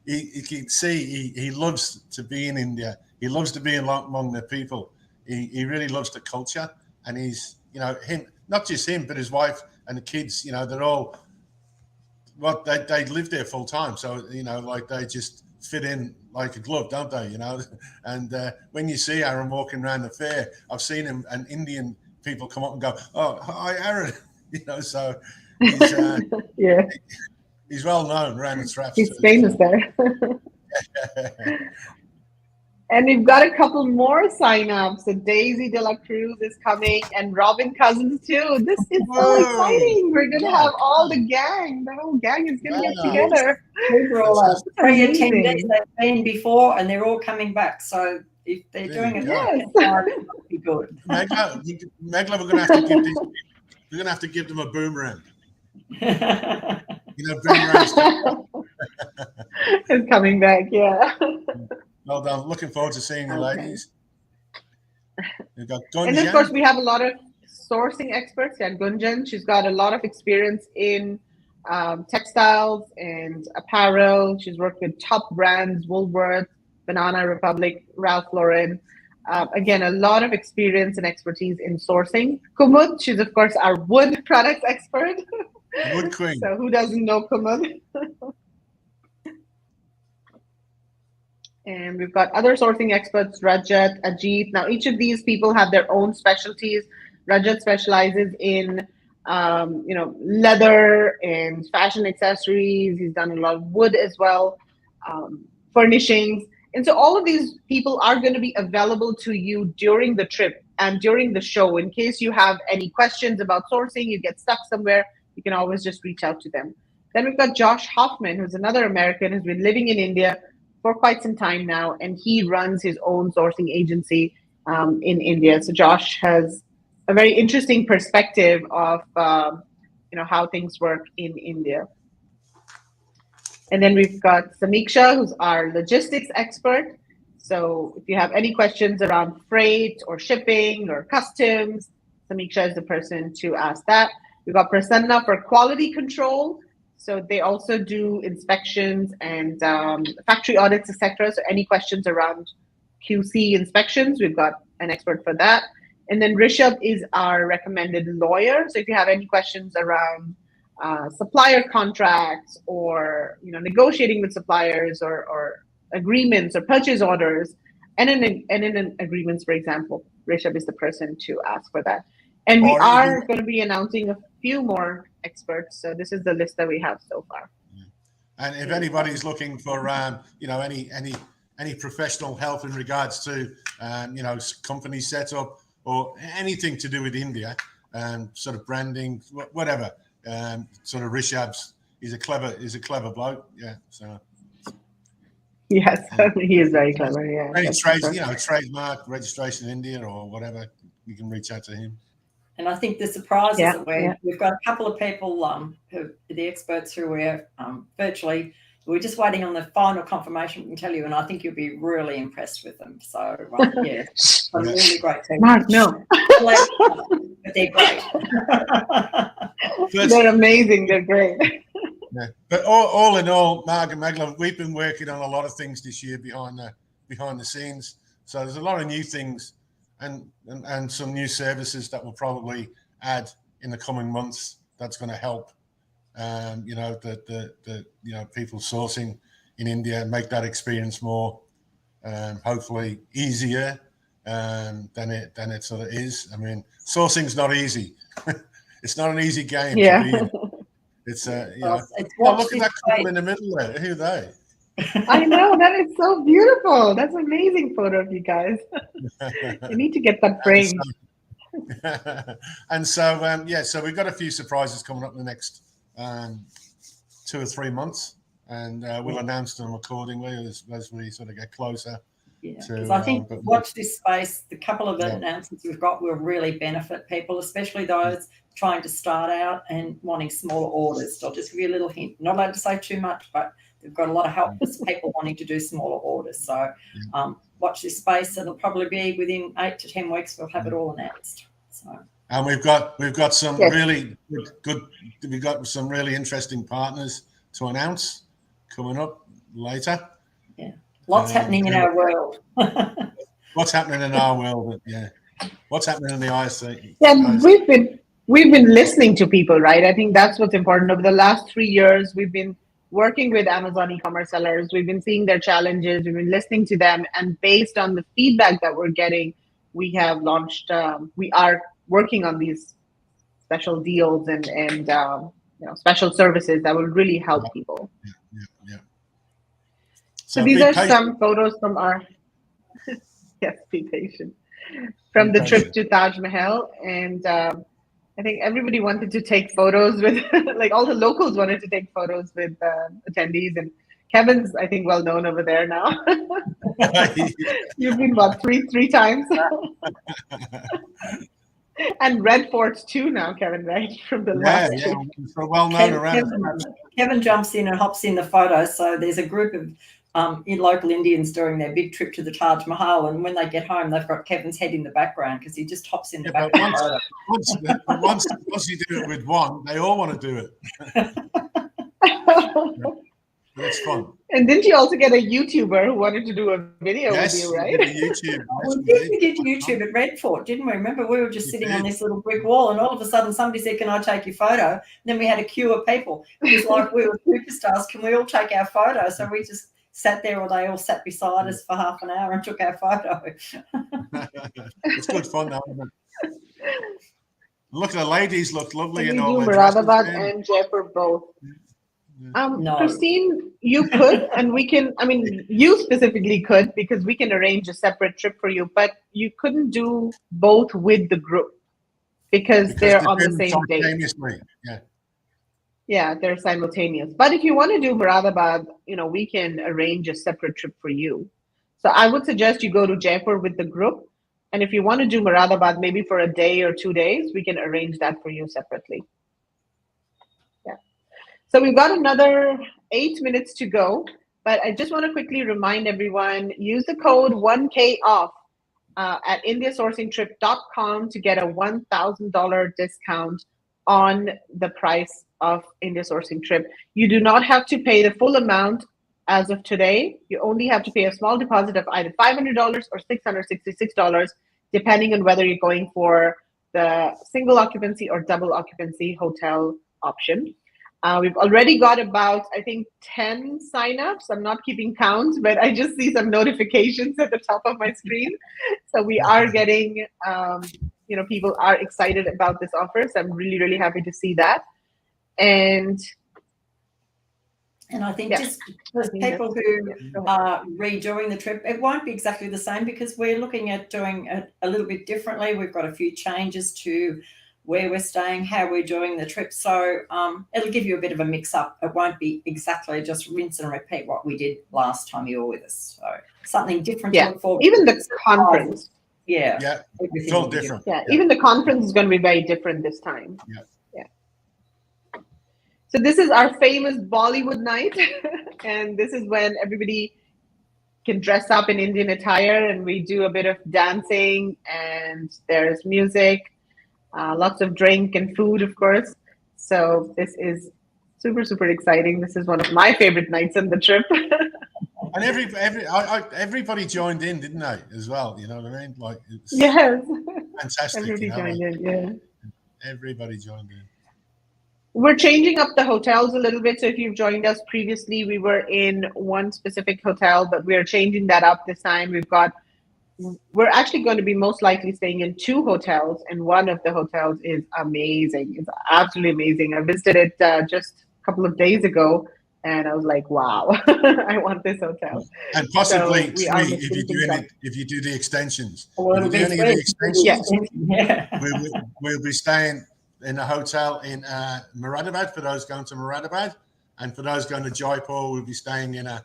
he can see he loves to be in India. He loves to be among the people. He really loves the culture, and he's him, not just him, but his wife and the kids. They're all they live there full time, so they just fit in like a glove, don't they? You know, and when you see Aaron walking around the fair, I've seen him and Indian people come up and go, "Oh, hi, Aaron," you know. So he's Yeah, he's well known around the traps. he's famous there. And we've got a couple more sign-ups. So Daisy De La Cruz is coming, and Robin Cousins too. This is so Whoa. exciting. We're gonna have all the gang. The whole gang is gonna get Wow. together. These are all our three Amazing. attendees they've been before, and they're all coming back. So if they're There doing you it go. right, Yes. it might be good. Megla, we're gonna have to give these. We're gonna have to give them a boomerang. You know, boomerangs. It's coming back. Yeah. Well done. Looking forward to seeing you, Okay. ladies. We've got And then, of Gunjan. course, we have a lot of sourcing experts. Yeah, Gunjan, she's got a lot of experience in textiles and apparel. She's worked with top brands, Woolworths, Banana Republic, Ralph Lauren. Again, a lot of experience and expertise in sourcing. Kumud, she's, of course, our wood products expert. Wood Queen. So who doesn't know Kumud? And we've got other sourcing experts, Rajat, Ajit. Now, each of these people have their own specialties. Rajat specializes in, leather and fashion accessories. He's done a lot of wood as well, furnishings. And so all of these people are going to be available to you during the trip and during the show. In case you have any questions about sourcing, you get stuck somewhere, you can always just reach out to them. Then we've got Josh Hoffman, who's another American who's been living in India for quite some time now, and he runs his own sourcing agency in India. So Josh has a very interesting perspective of how things work in India. And then we've got Samiksha, who's our logistics expert. So if you have any questions around freight or shipping or customs, Samiksha is the person to ask that. We've got Prasanna for quality control. So they also do inspections and factory audits, etc. So any questions around QC inspections, we've got an expert for that. And then Rishabh is our recommended lawyer. So if you have any questions around supplier contracts or negotiating with suppliers or agreements or purchase orders, and in agreements, for example, Rishabh is the person to ask for that. And we are going to be announcing a few more experts. So this is the list that we have so far. And if anybody's looking for any professional help in regards to company setup or anything to do with India, sort of branding, whatever, sort of Rishabh's, he's a clever bloke. Yeah. So yes, he is very clever. Yeah. Any trademark registration in India or whatever, you can reach out to him. And I think the surprise is that we've got a couple of people who the experts who we're virtually. We're just waiting on the final confirmation. We can tell you, and I think you'll be really impressed with them. So yeah, some really great people. Mark, no, but they're great. They're amazing. They're great. Yeah. But all in all, Mark and Magla, we've been working on a lot of things this year behind the scenes. So there's a lot of new things and some new services that we'll probably add in the coming months. That's going to help, people sourcing in India and make that experience more, hopefully easier than it sort of is. I mean, sourcing's not easy. It's not an easy game. Yeah. To be in. It's look at that couple in the middle there. Who are they? I know, that is so beautiful. That's an amazing photo of you guys. You need to get that framed. And so we've got a few surprises coming up in the next 2 or 3 months, and we'll announce them accordingly as we sort of get closer. Yeah, because I think watch this space. The couple of announcements we've got will really benefit people, especially those trying to start out and wanting smaller orders. I'll just give you a little hint. Not allowed to say too much, but they've got a lot of help with people wanting to do smaller orders. So watch this space. It'll probably be within 8 to 10 weeks. We'll have it all announced. So. And we've got some really good. We've got some really interesting partners to announce coming up later. Yeah. Lots happening in our world. What's happening in our world? Yeah. What's happening in the ISC? Yeah, we've been listening to people, right? I think that's what's important. Over the last 3 years, we've been working with Amazon e-commerce sellers. We've been seeing their challenges. We've been listening to them, and based on the feedback that we're getting, we have launched. We are working on these special deals and special services that will really help people. Yeah. So these are some photos from our yes, be patient, from the trip to Taj Mahal, and I think everybody wanted to take photos with, like all the locals wanted to take photos with attendees, and Kevin's, I think, well known over there now. You've been what, three times? And Red Fort too now, Kevin, right? From the last trip. So well known around. Kevin jumps in and hops in the photo. So there's a group of local Indians doing their big trip to the Taj Mahal, and when they get home, they've got Kevin's head in the background because he just hops in the background. Once you do it with one, they all want to do it. It's fun. And didn't you also get a YouTuber who wanted to do a video with you, right? YouTube. We did YouTube at Red Fort, didn't we? Remember, we were just sitting on this little brick wall, and all of a sudden somebody said, "Can I take your photo?" And then we had a queue of people. It was like we were superstars. Can we all take our photo? So we just sat there, or they all sat beside us for half an hour and took our photo. It's good fun now, isn't it? Look, the ladies look lovely in all their Moradabad and Jaipur both. No. Christine, you could, and we can, I mean, you specifically could, because we can arrange a separate trip for you, but you couldn't do both with the group because they're on the same day. Yeah, they're simultaneous. But if you want to do Moradabad, we can arrange a separate trip for you. So I would suggest you go to Jaipur with the group. And if you want to do Moradabad, maybe for a day or 2 days, we can arrange that for you separately. So we've got another 8 minutes to go, but I just want to quickly remind everyone, use the code 1K off at indiasourcingtrip.com to get a $1,000 discount on the price of India Sourcing Trip. You do not have to pay the full amount as of today. You only have to pay a small deposit of either $500 or $666, depending on whether you're going for the single occupancy or double occupancy hotel option. We've already got about, I think, 10 signups. I'm not keeping count, but I just see some notifications at the top of my screen. So we are getting, people are excited about this offer. So I'm really, really happy to see that. And I think just for people who are redoing the trip, it won't be exactly the same because we're looking at doing it a little bit differently. We've got a few changes to where we're staying, how we're doing the trip. So it'll give you a bit of a mix-up. It won't be exactly just rinse and repeat what we did last time you were with us. So something different to look forward to. Even the conference. Yeah. It's all different. Yeah, even the conference is going to be very different this time. Yeah. So this is our famous Bollywood night. And this is when everybody can dress up in Indian attire and we do a bit of dancing and there's music. Lots of drink and food, of course. So this is super, super exciting. This is one of my favorite nights on the trip. And everybody joined in, didn't they, as well? You know what I mean? Like, it's fantastic. Everybody joined in, yeah. Everybody joined in. We're changing up the hotels a little bit. So if you've joined us previously, we were in one specific hotel, but we are changing that up this time. We're actually going to be most likely staying in 2 hotels, and one of the hotels is amazing. It's absolutely amazing. I visited it just a couple of days ago, and I was like, wow, I want this hotel. And possibly so if you do the extensions. We'll be staying in a hotel in Moradabad for those going to Moradabad, and for those going to Jaipur, we'll be staying in a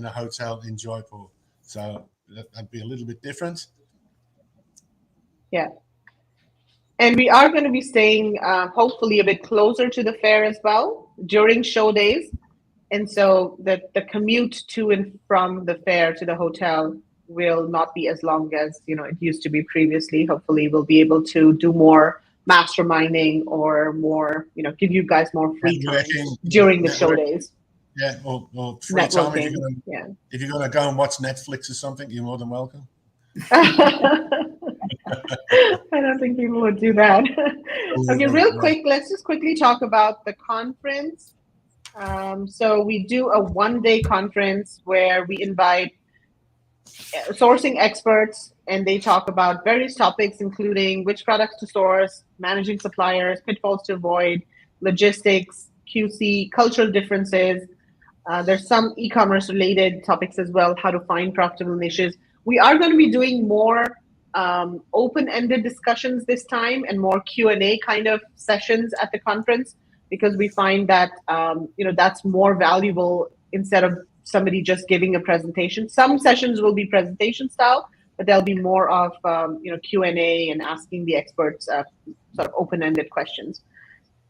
hotel in Jaipur. So that'd be a little bit different. Yeah. And we are going to be staying hopefully a bit closer to the fair as well during show days. And so the commute to and from the fair to the hotel will not be as long as it used to be previously. Hopefully we'll be able to do more masterminding or more, give you guys more free time during the show days. Yeah, or free time if you're going to go and watch Netflix or something, you're more than welcome. I don't think people would do that. Okay, real quick, let's just quickly talk about the conference. So we do a one-day conference where we invite sourcing experts, and they talk about various topics, including which products to source, managing suppliers, pitfalls to avoid, logistics, QC, cultural differences. There's some e-commerce related topics as well, how to find profitable niches. We are going to be doing more open-ended discussions this time and more Q&A kind of sessions at the conference, because we find that that's more valuable instead of somebody just giving a presentation. Some sessions will be presentation style, but there'll be more of Q&A and asking the experts sort of open-ended questions.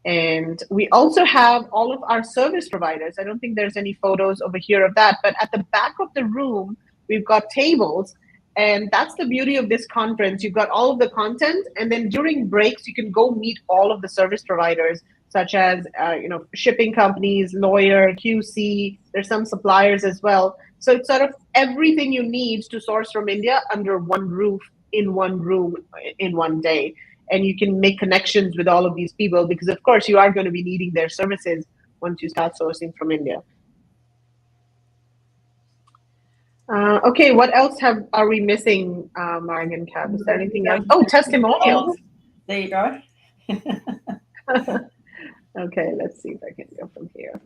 And we also have all of our service providers. I don't think there's any photos over here of that, but at the back of the room, we've got tables. And that's the beauty of this conference. You've got all of the content, and then during breaks, you can go meet all of the service providers, such as shipping companies, lawyer, QC. There's some suppliers as well. So it's sort of everything you need to source from India under one roof, in one room, in one day. And you can make connections with all of these people, because of course you are going to be needing their services once you start sourcing from India. Okay, what else are we missing, Marg and Cab? Is there anything else? Oh, testimonials. There you go. Okay, let's see if I can go from here.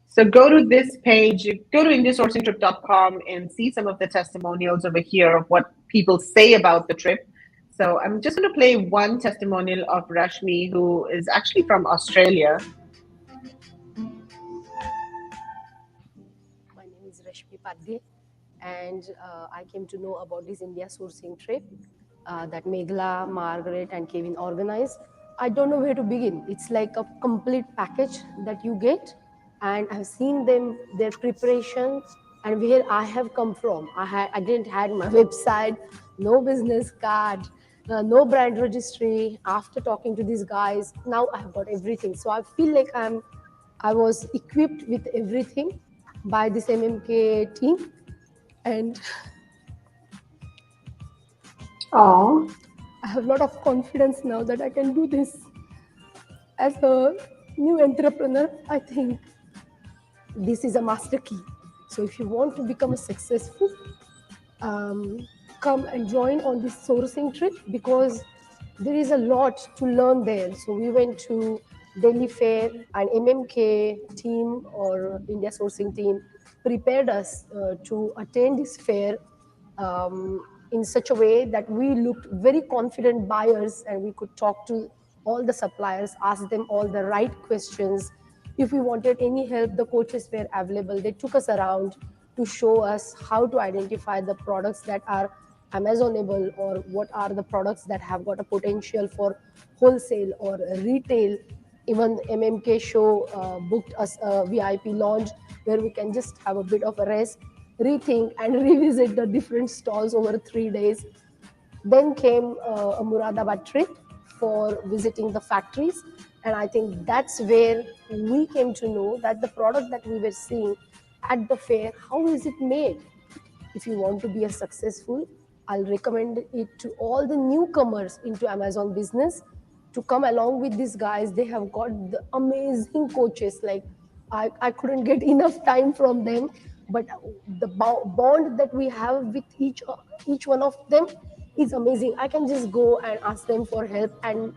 So go to this page, go to indiasourcingtrip.com and see some of the testimonials over here of what people say about the trip. So I'm just going to play one testimonial of Rashmi, who is actually from Australia. My name is Rashmi Padde, and I came to know about this India sourcing trip that Meghla, Margaret, and Kevin organized. I don't know where to begin. It's like a complete package that you get, and I've seen their preparations, and where I have come from. I didn't have my website, no business card, no brand registry. After talking to these guys, now I have got everything. So I feel like I was equipped with everything by this MMK team, and I have a lot of confidence now that I can do this. As a new entrepreneur, I think this is a master key. So if you want to become a successful, come and join on this sourcing trip, because there is a lot to learn there. So we went to Delhi Fair, and MMK team or India sourcing team prepared us to attend this fair in such a way that we looked very confident buyers, and we could talk to all the suppliers, ask them all the right questions. If we wanted any help, the coaches were available. They took us around to show us how to identify the products that are Amazonable, or what are the products that have got a potential for wholesale or retail. Even MMK show booked us a VIP lounge where we can just have a bit of a rest, rethink and revisit the different stalls over 3 days. Then came a Muradabad trip for visiting the factories. And I think that's where we came to know that the product that we were seeing at the fair, how is it made? If you want to be a successful, I'll recommend it to all the newcomers into Amazon business to come along with these guys. They have got the amazing coaches. Like I couldn't get enough time from them, but the bond that we have with each one of them is amazing. I can just go and ask them for help, and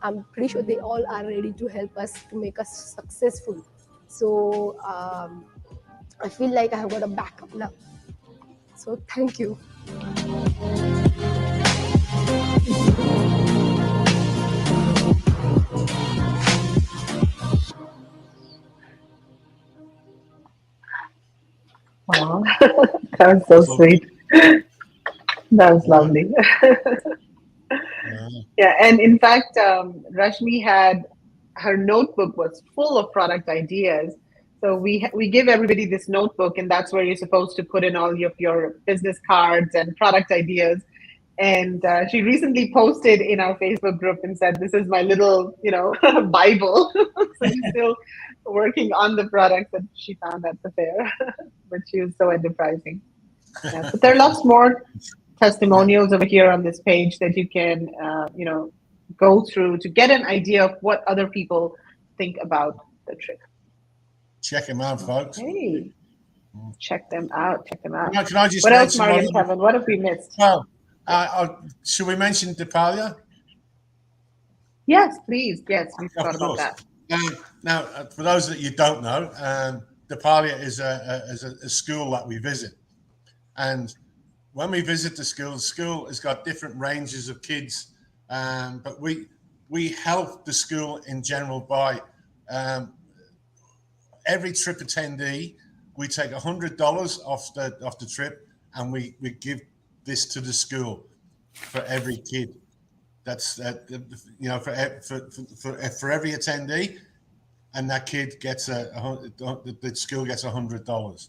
I'm pretty sure they all are ready to help us to make us successful. So I feel like I have got a backup now. So thank you. Wow, that was so sweet. That was lovely. Yeah, and in fact, Rashmi had, her notebook was full of product ideas. So we give everybody this notebook, and that's where you're supposed to put in all of your business cards and product ideas. And she recently posted in our Facebook group and said, "This is my little, Bible." So she's still working on the product that she found at the fair, but she was so enterprising. Yeah, but there are lots more testimonials over here on this page that you can, go through to get an idea of what other people think about the trip. Check them out, folks. Hey, check them out. Check them out. Now, can I just What else, mention Mark one and other- Kevin? What have we missed? Well, should we mention DUPER? Yes, please. Yes, we Of forgot about course. that. Now, for those that you don't know, DUPER is a school that we visit, and when we visit the school has got different ranges of kids, but we help the school in general by every trip attendee. We take $100 off the trip, and we give this to the school for every kid. That's for every attendee, and that kid gets the school gets $100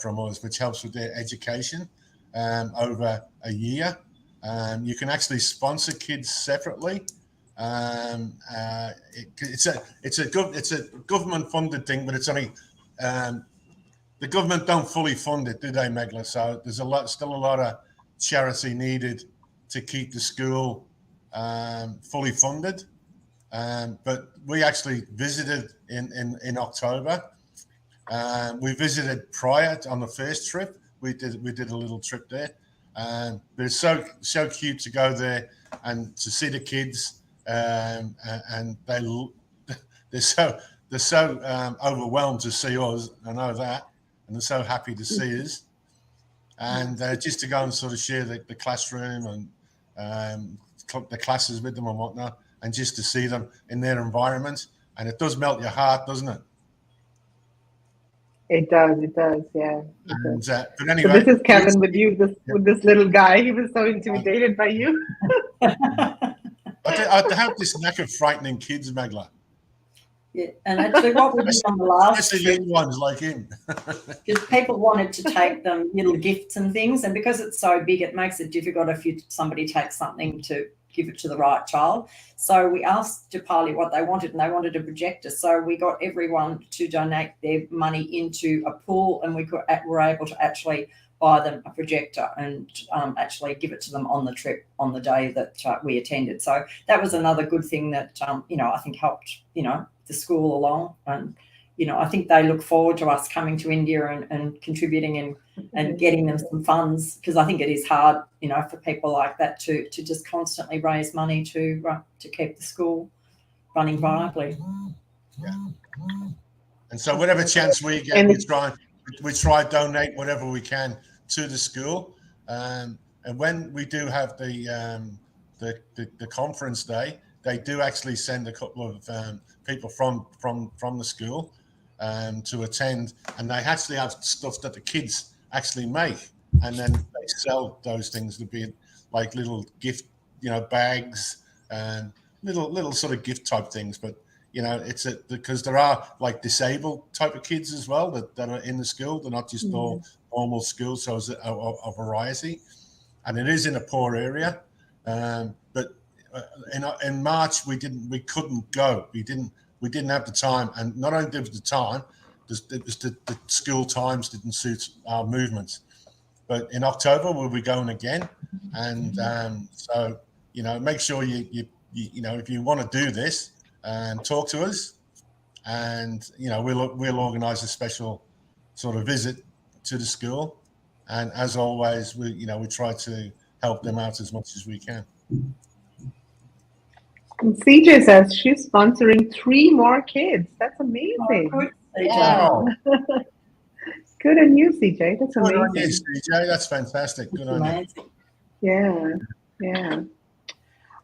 from us, which helps with their education over a year. You can actually sponsor kids separately. It's a government funded thing, but it's only the government don't fully fund it, do they, Megla? So there's still a lot of charity needed to keep the school fully funded. But we actually visited in October. We visited prior on the first trip. We did a little trip there. But it's so cute to go there and to see the kids, and they're so overwhelmed to see us. I know that, and they're so happy to see us. And just to go and sort of share the classroom and the classes with them and whatnot, and just to see them in their environment, and it does melt your heart, doesn't it? It does, yeah. And, but So anyway, this is Kevin with you, with this little guy. He was so intimidated by you. I have this knack of frightening kids, Megla. Yeah, and actually what we did on the last Especially young ones like him. because people wanted to take them little gifts and things, and because it's so big, it makes it difficult if somebody takes something to give it to the right child. So we asked DUPER what they wanted, and they wanted a projector. So we got everyone to donate their money into a pool, and were able to actually buy them a projector and actually give it to them on the trip on the day that we attended. So that was another good thing that I think helped the school along. And I think they look forward to us coming to India and contributing and getting them some funds, because I think it is hard, for people like that to just constantly raise money to keep the school running viably. Yeah. And so whatever chance we get, we try to donate whatever we can to the school. And when we do have the conference day, they do actually send a couple of people from the school to attend, and they actually have stuff that the kids actually make, and then they sell those things to be like little gift, bags and little sort of gift type things. But it's because there are like disabled type of kids as well that are in the school. They're not just all normal schools, so it's a variety, and it is in a poor area. But in March we couldn't go. We didn't have the time, and not only did the time, it was the school times didn't suit our movements. But in October we'll be going again, and so make sure you if you want to do this, talk to us, and we'll organise a special sort of visit to the school, and as always we try to help them out as much as we can. And CJ says she's sponsoring 3 more kids. That's amazing. Oh, good, Wow. Good on you, CJ. That's Good on amazing. you, CJ. That's fantastic. Good on you. Yeah.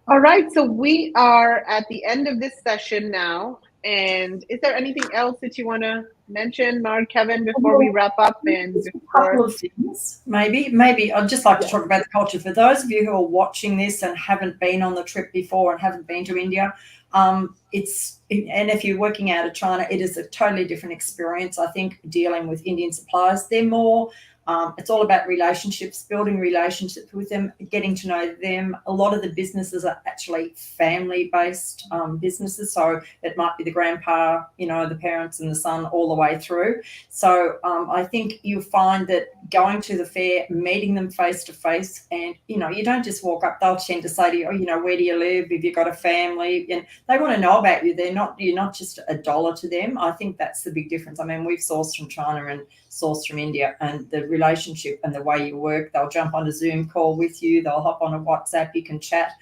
All right, so we are at the end of this session now. And is there anything else that you want to mention, Mark, Kevin, before we wrap up? And a couple of things, maybe I'd just like to talk about the culture. For those of you who are watching this and haven't been on the trip before and haven't been to India, and if you're working out of China, it is a totally different experience. I think dealing with Indian suppliers, they're more It's all about relationships, building relationships with them, getting to know them. A lot of the businesses are actually family-based businesses, so it might be the grandpa, the parents and the son all the way through. So I think you'll find that going to the fair, meeting them face-to-face, and, you don't just walk up. They'll tend to say to you, where do you live? Have you got a family? And they want to know about you. You're not just a dollar to them. I think that's the big difference. I mean, we've sourced from China and sourced from India, and the relationship and the way you work, they'll jump on a Zoom call with you, they'll hop on a WhatsApp, you can chat.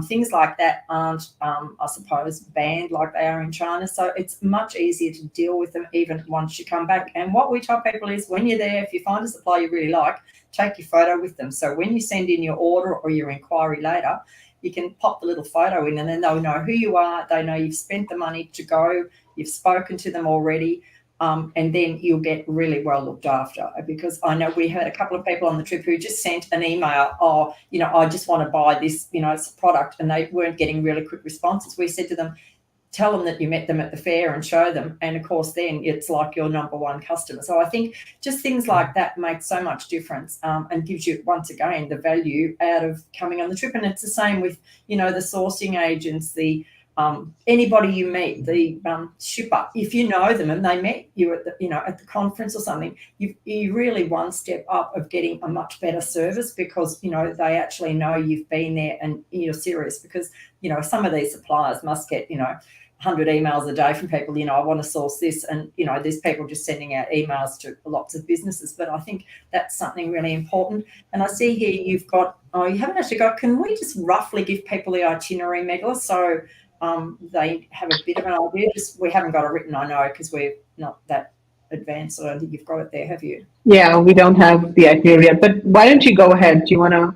Things like that aren't, I suppose, banned like they are in China. So it's much easier to deal with them even once you come back. And what we tell people is, when you're there, if you find a supplier you really like, take your photo with them. So when you send in your order or your inquiry later, you can pop the little photo in, and then they'll know who you are. They know you've spent the money to go, you've spoken to them already. And then you'll get really well looked after, because I know we had a couple of people on the trip who just sent an email, I just want to buy this, it's a product, and they weren't getting really quick responses. We said to them, tell them that you met them at the fair and show them. And of course, then it's like your number one customer. So I think just things like that make so much difference, and gives you, once again, the value out of coming on the trip. And it's the same with, the sourcing agents, anybody you meet, the shipper, if you know them and they met you at the conference or something, you really one step up of getting a much better service, because they actually know you've been there and you're serious. Because some of these suppliers must get 100 emails a day from people, I want to source this, and there's people just sending out emails to lots of businesses. But I think that's something really important. And I see here you've got, you haven't actually got, can we just roughly give people the itinerary, Megla, so they have a bit of an idea? We haven't got it written, I know, because we're not that advanced. I don't think you've got it there, have you? Yeah, we don't have the itinerary yet, but why don't you go ahead? Do you want to?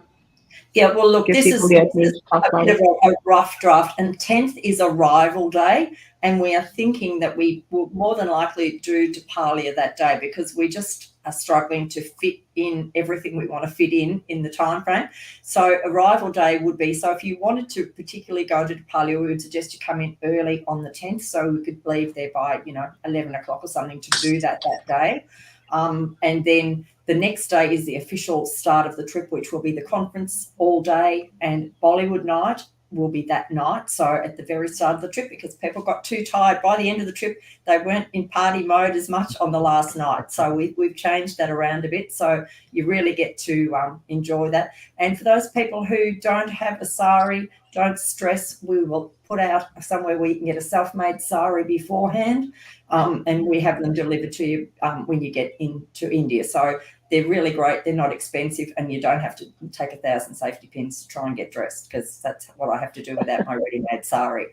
Yeah, well, look, this is a bit of a rough draft, and 10th is arrival day, and we are thinking that we will more than likely do Dupalia that day, because we just are struggling to fit in everything we want to fit in the time frame. So arrival day would be, so if you wanted to particularly go to Dupalia, we would suggest you come in early on the 10th, so we could leave there by 11 o'clock or something to do that day. And then the next day is the official start of the trip, which will be the conference all day, and Bollywood night will be that night. So at the very start of the trip, because people got too tired by the end of the trip, they weren't in party mode as much on the last night. So we've changed that around a bit. So you really get to enjoy that. And for those people who don't have a sari, don't stress. We will put out somewhere where you can get a self-made sari beforehand, and we have them delivered to you when you get into India. So they're really great. They're not expensive, and you don't have to take 1,000 safety pins to try and get dressed, because that's what I have to do without my ready-made sari.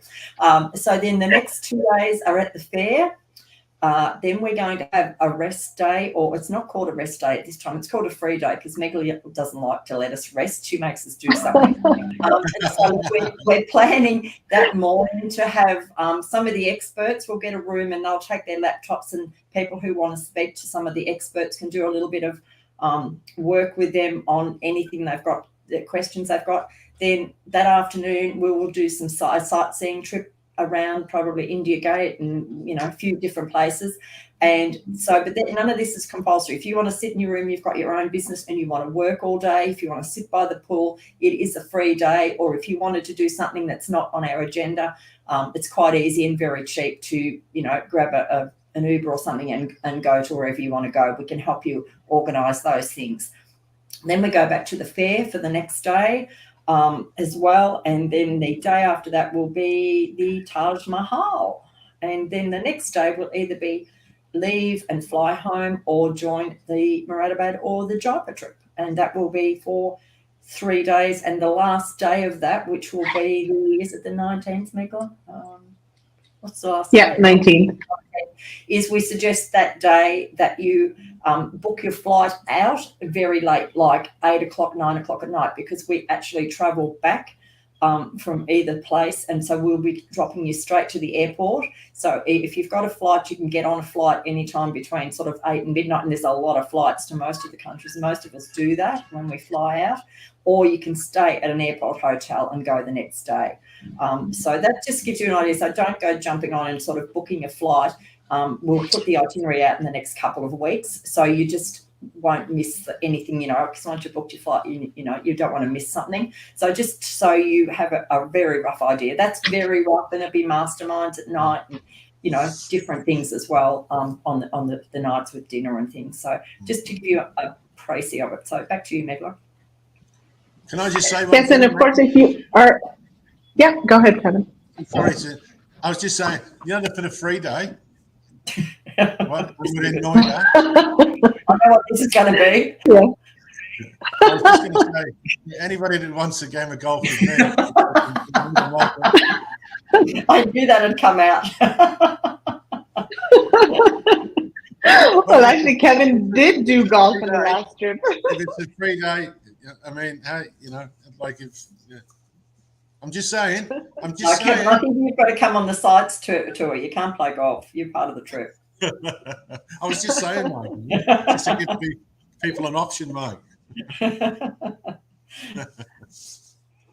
So then the next 2 days are at the fair. Then we're going to have a rest day, or it's not called a rest day at this time. It's called a free day, because Megla doesn't like to let us rest. She makes us do something. And so we're planning that morning to have some of the experts will get a room, and they'll take their laptops, and people who want to speak to some of the experts can do a little bit of work with them on anything they've got, the questions they've got. Then that afternoon we will do some sightseeing trip around probably India Gate and a few different places. And so, but then none of this is compulsory. If you want to sit in your room, you've got your own business, and you want to work all day, if you want to sit by the pool, it is a free day. Or if you wanted to do something that's not on our agenda, it's quite easy and very cheap to grab an Uber or something and go to wherever you want to go. We can help you organise those things. Then we go back to the fair for the next day as well, and then the day after that will be the Taj Mahal, and then the next day will either be leave and fly home, or join the Moradabad or the Jaipur trip, and that will be for 3 days. And the last day of that, which will be is it the 19th, Megla? What's the last day? 19th. Is we suggest that day that you book your flight out very late, like 8 o'clock, 9 o'clock at night, because we actually travel back from either place, and so we'll be dropping you straight to the airport. So if you've got a flight, you can get on a flight anytime between sort of 8 and midnight, and there's a lot of flights to most of the countries. Most of us do that when we fly out, or you can stay at an airport hotel and go the next day. So that just gives you an idea. So don't go jumping on and sort of booking a flight. We'll put the itinerary out in the next couple of weeks. So you just won't miss anything, because once you booked your flight, you don't want to miss something. So just so you have a very rough idea, that's very rough, and it'll be masterminds at night and, different things as well on the nights with dinner and things. So just to give you a précis of it. So back to you, Megla. Can I just say one Yes, thing? and of course, if you are, yeah, go ahead, Kevin. Sorry, I was just saying, for the free day, what would annoy that? I know what this is going to be. Yeah. I was just going to say, anybody that wants a game of golf with me, I knew that had come out. Well, actually, Kevin did do golf on the last trip. if it's a free day, I mean, hey, like if. Yeah. I'm just saying. Kevin, I think you've got to come on the sites tour. You can't play golf. You're part of the trip. I was just saying, Mike, just to give people an option, Mike.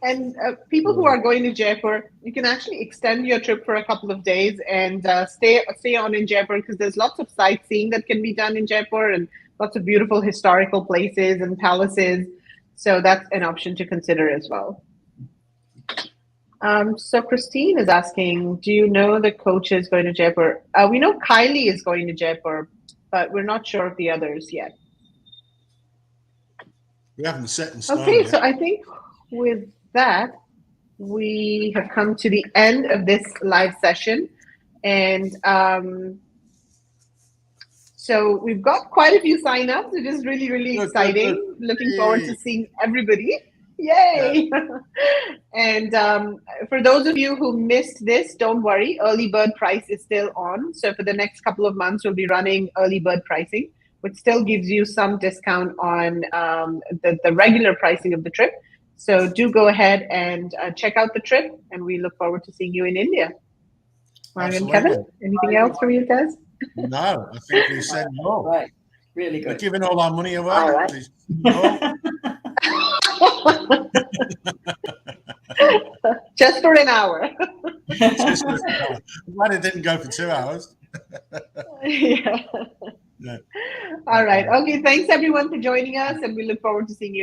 And people who are going to Jaipur, you can actually extend your trip for a couple of days and stay on in Jaipur, because there's lots of sightseeing that can be done in Jaipur and lots of beautiful historical places and palaces. So that's an option to consider as well. So Christine is asking, do you know the coach is going to Jaipur? We know Kylie is going to Jaipur, but we're not sure of the others yet. We haven't set in stone Okay, yet. so I think with that, we have come to the end of this live session. And so we've got quite a few signups, which is really, really exciting. Looking forward to seeing everybody. Yay! Yeah. And for those of you who missed this, don't worry, early bird price is still on. So for the next couple of months, we'll be running early bird pricing, which still gives you some discount on the regular pricing of the trip. So do go ahead and check out the trip, and we look forward to seeing you in India. Mario and Kevin, anything else from you guys? No, I think we said no. Right, really good. We're giving all our money away. All right. Just for an hour. I'm glad it didn't go for 2 hours. Yeah. Yeah. All right. Okay. Thanks everyone for joining us, and we look forward to seeing you.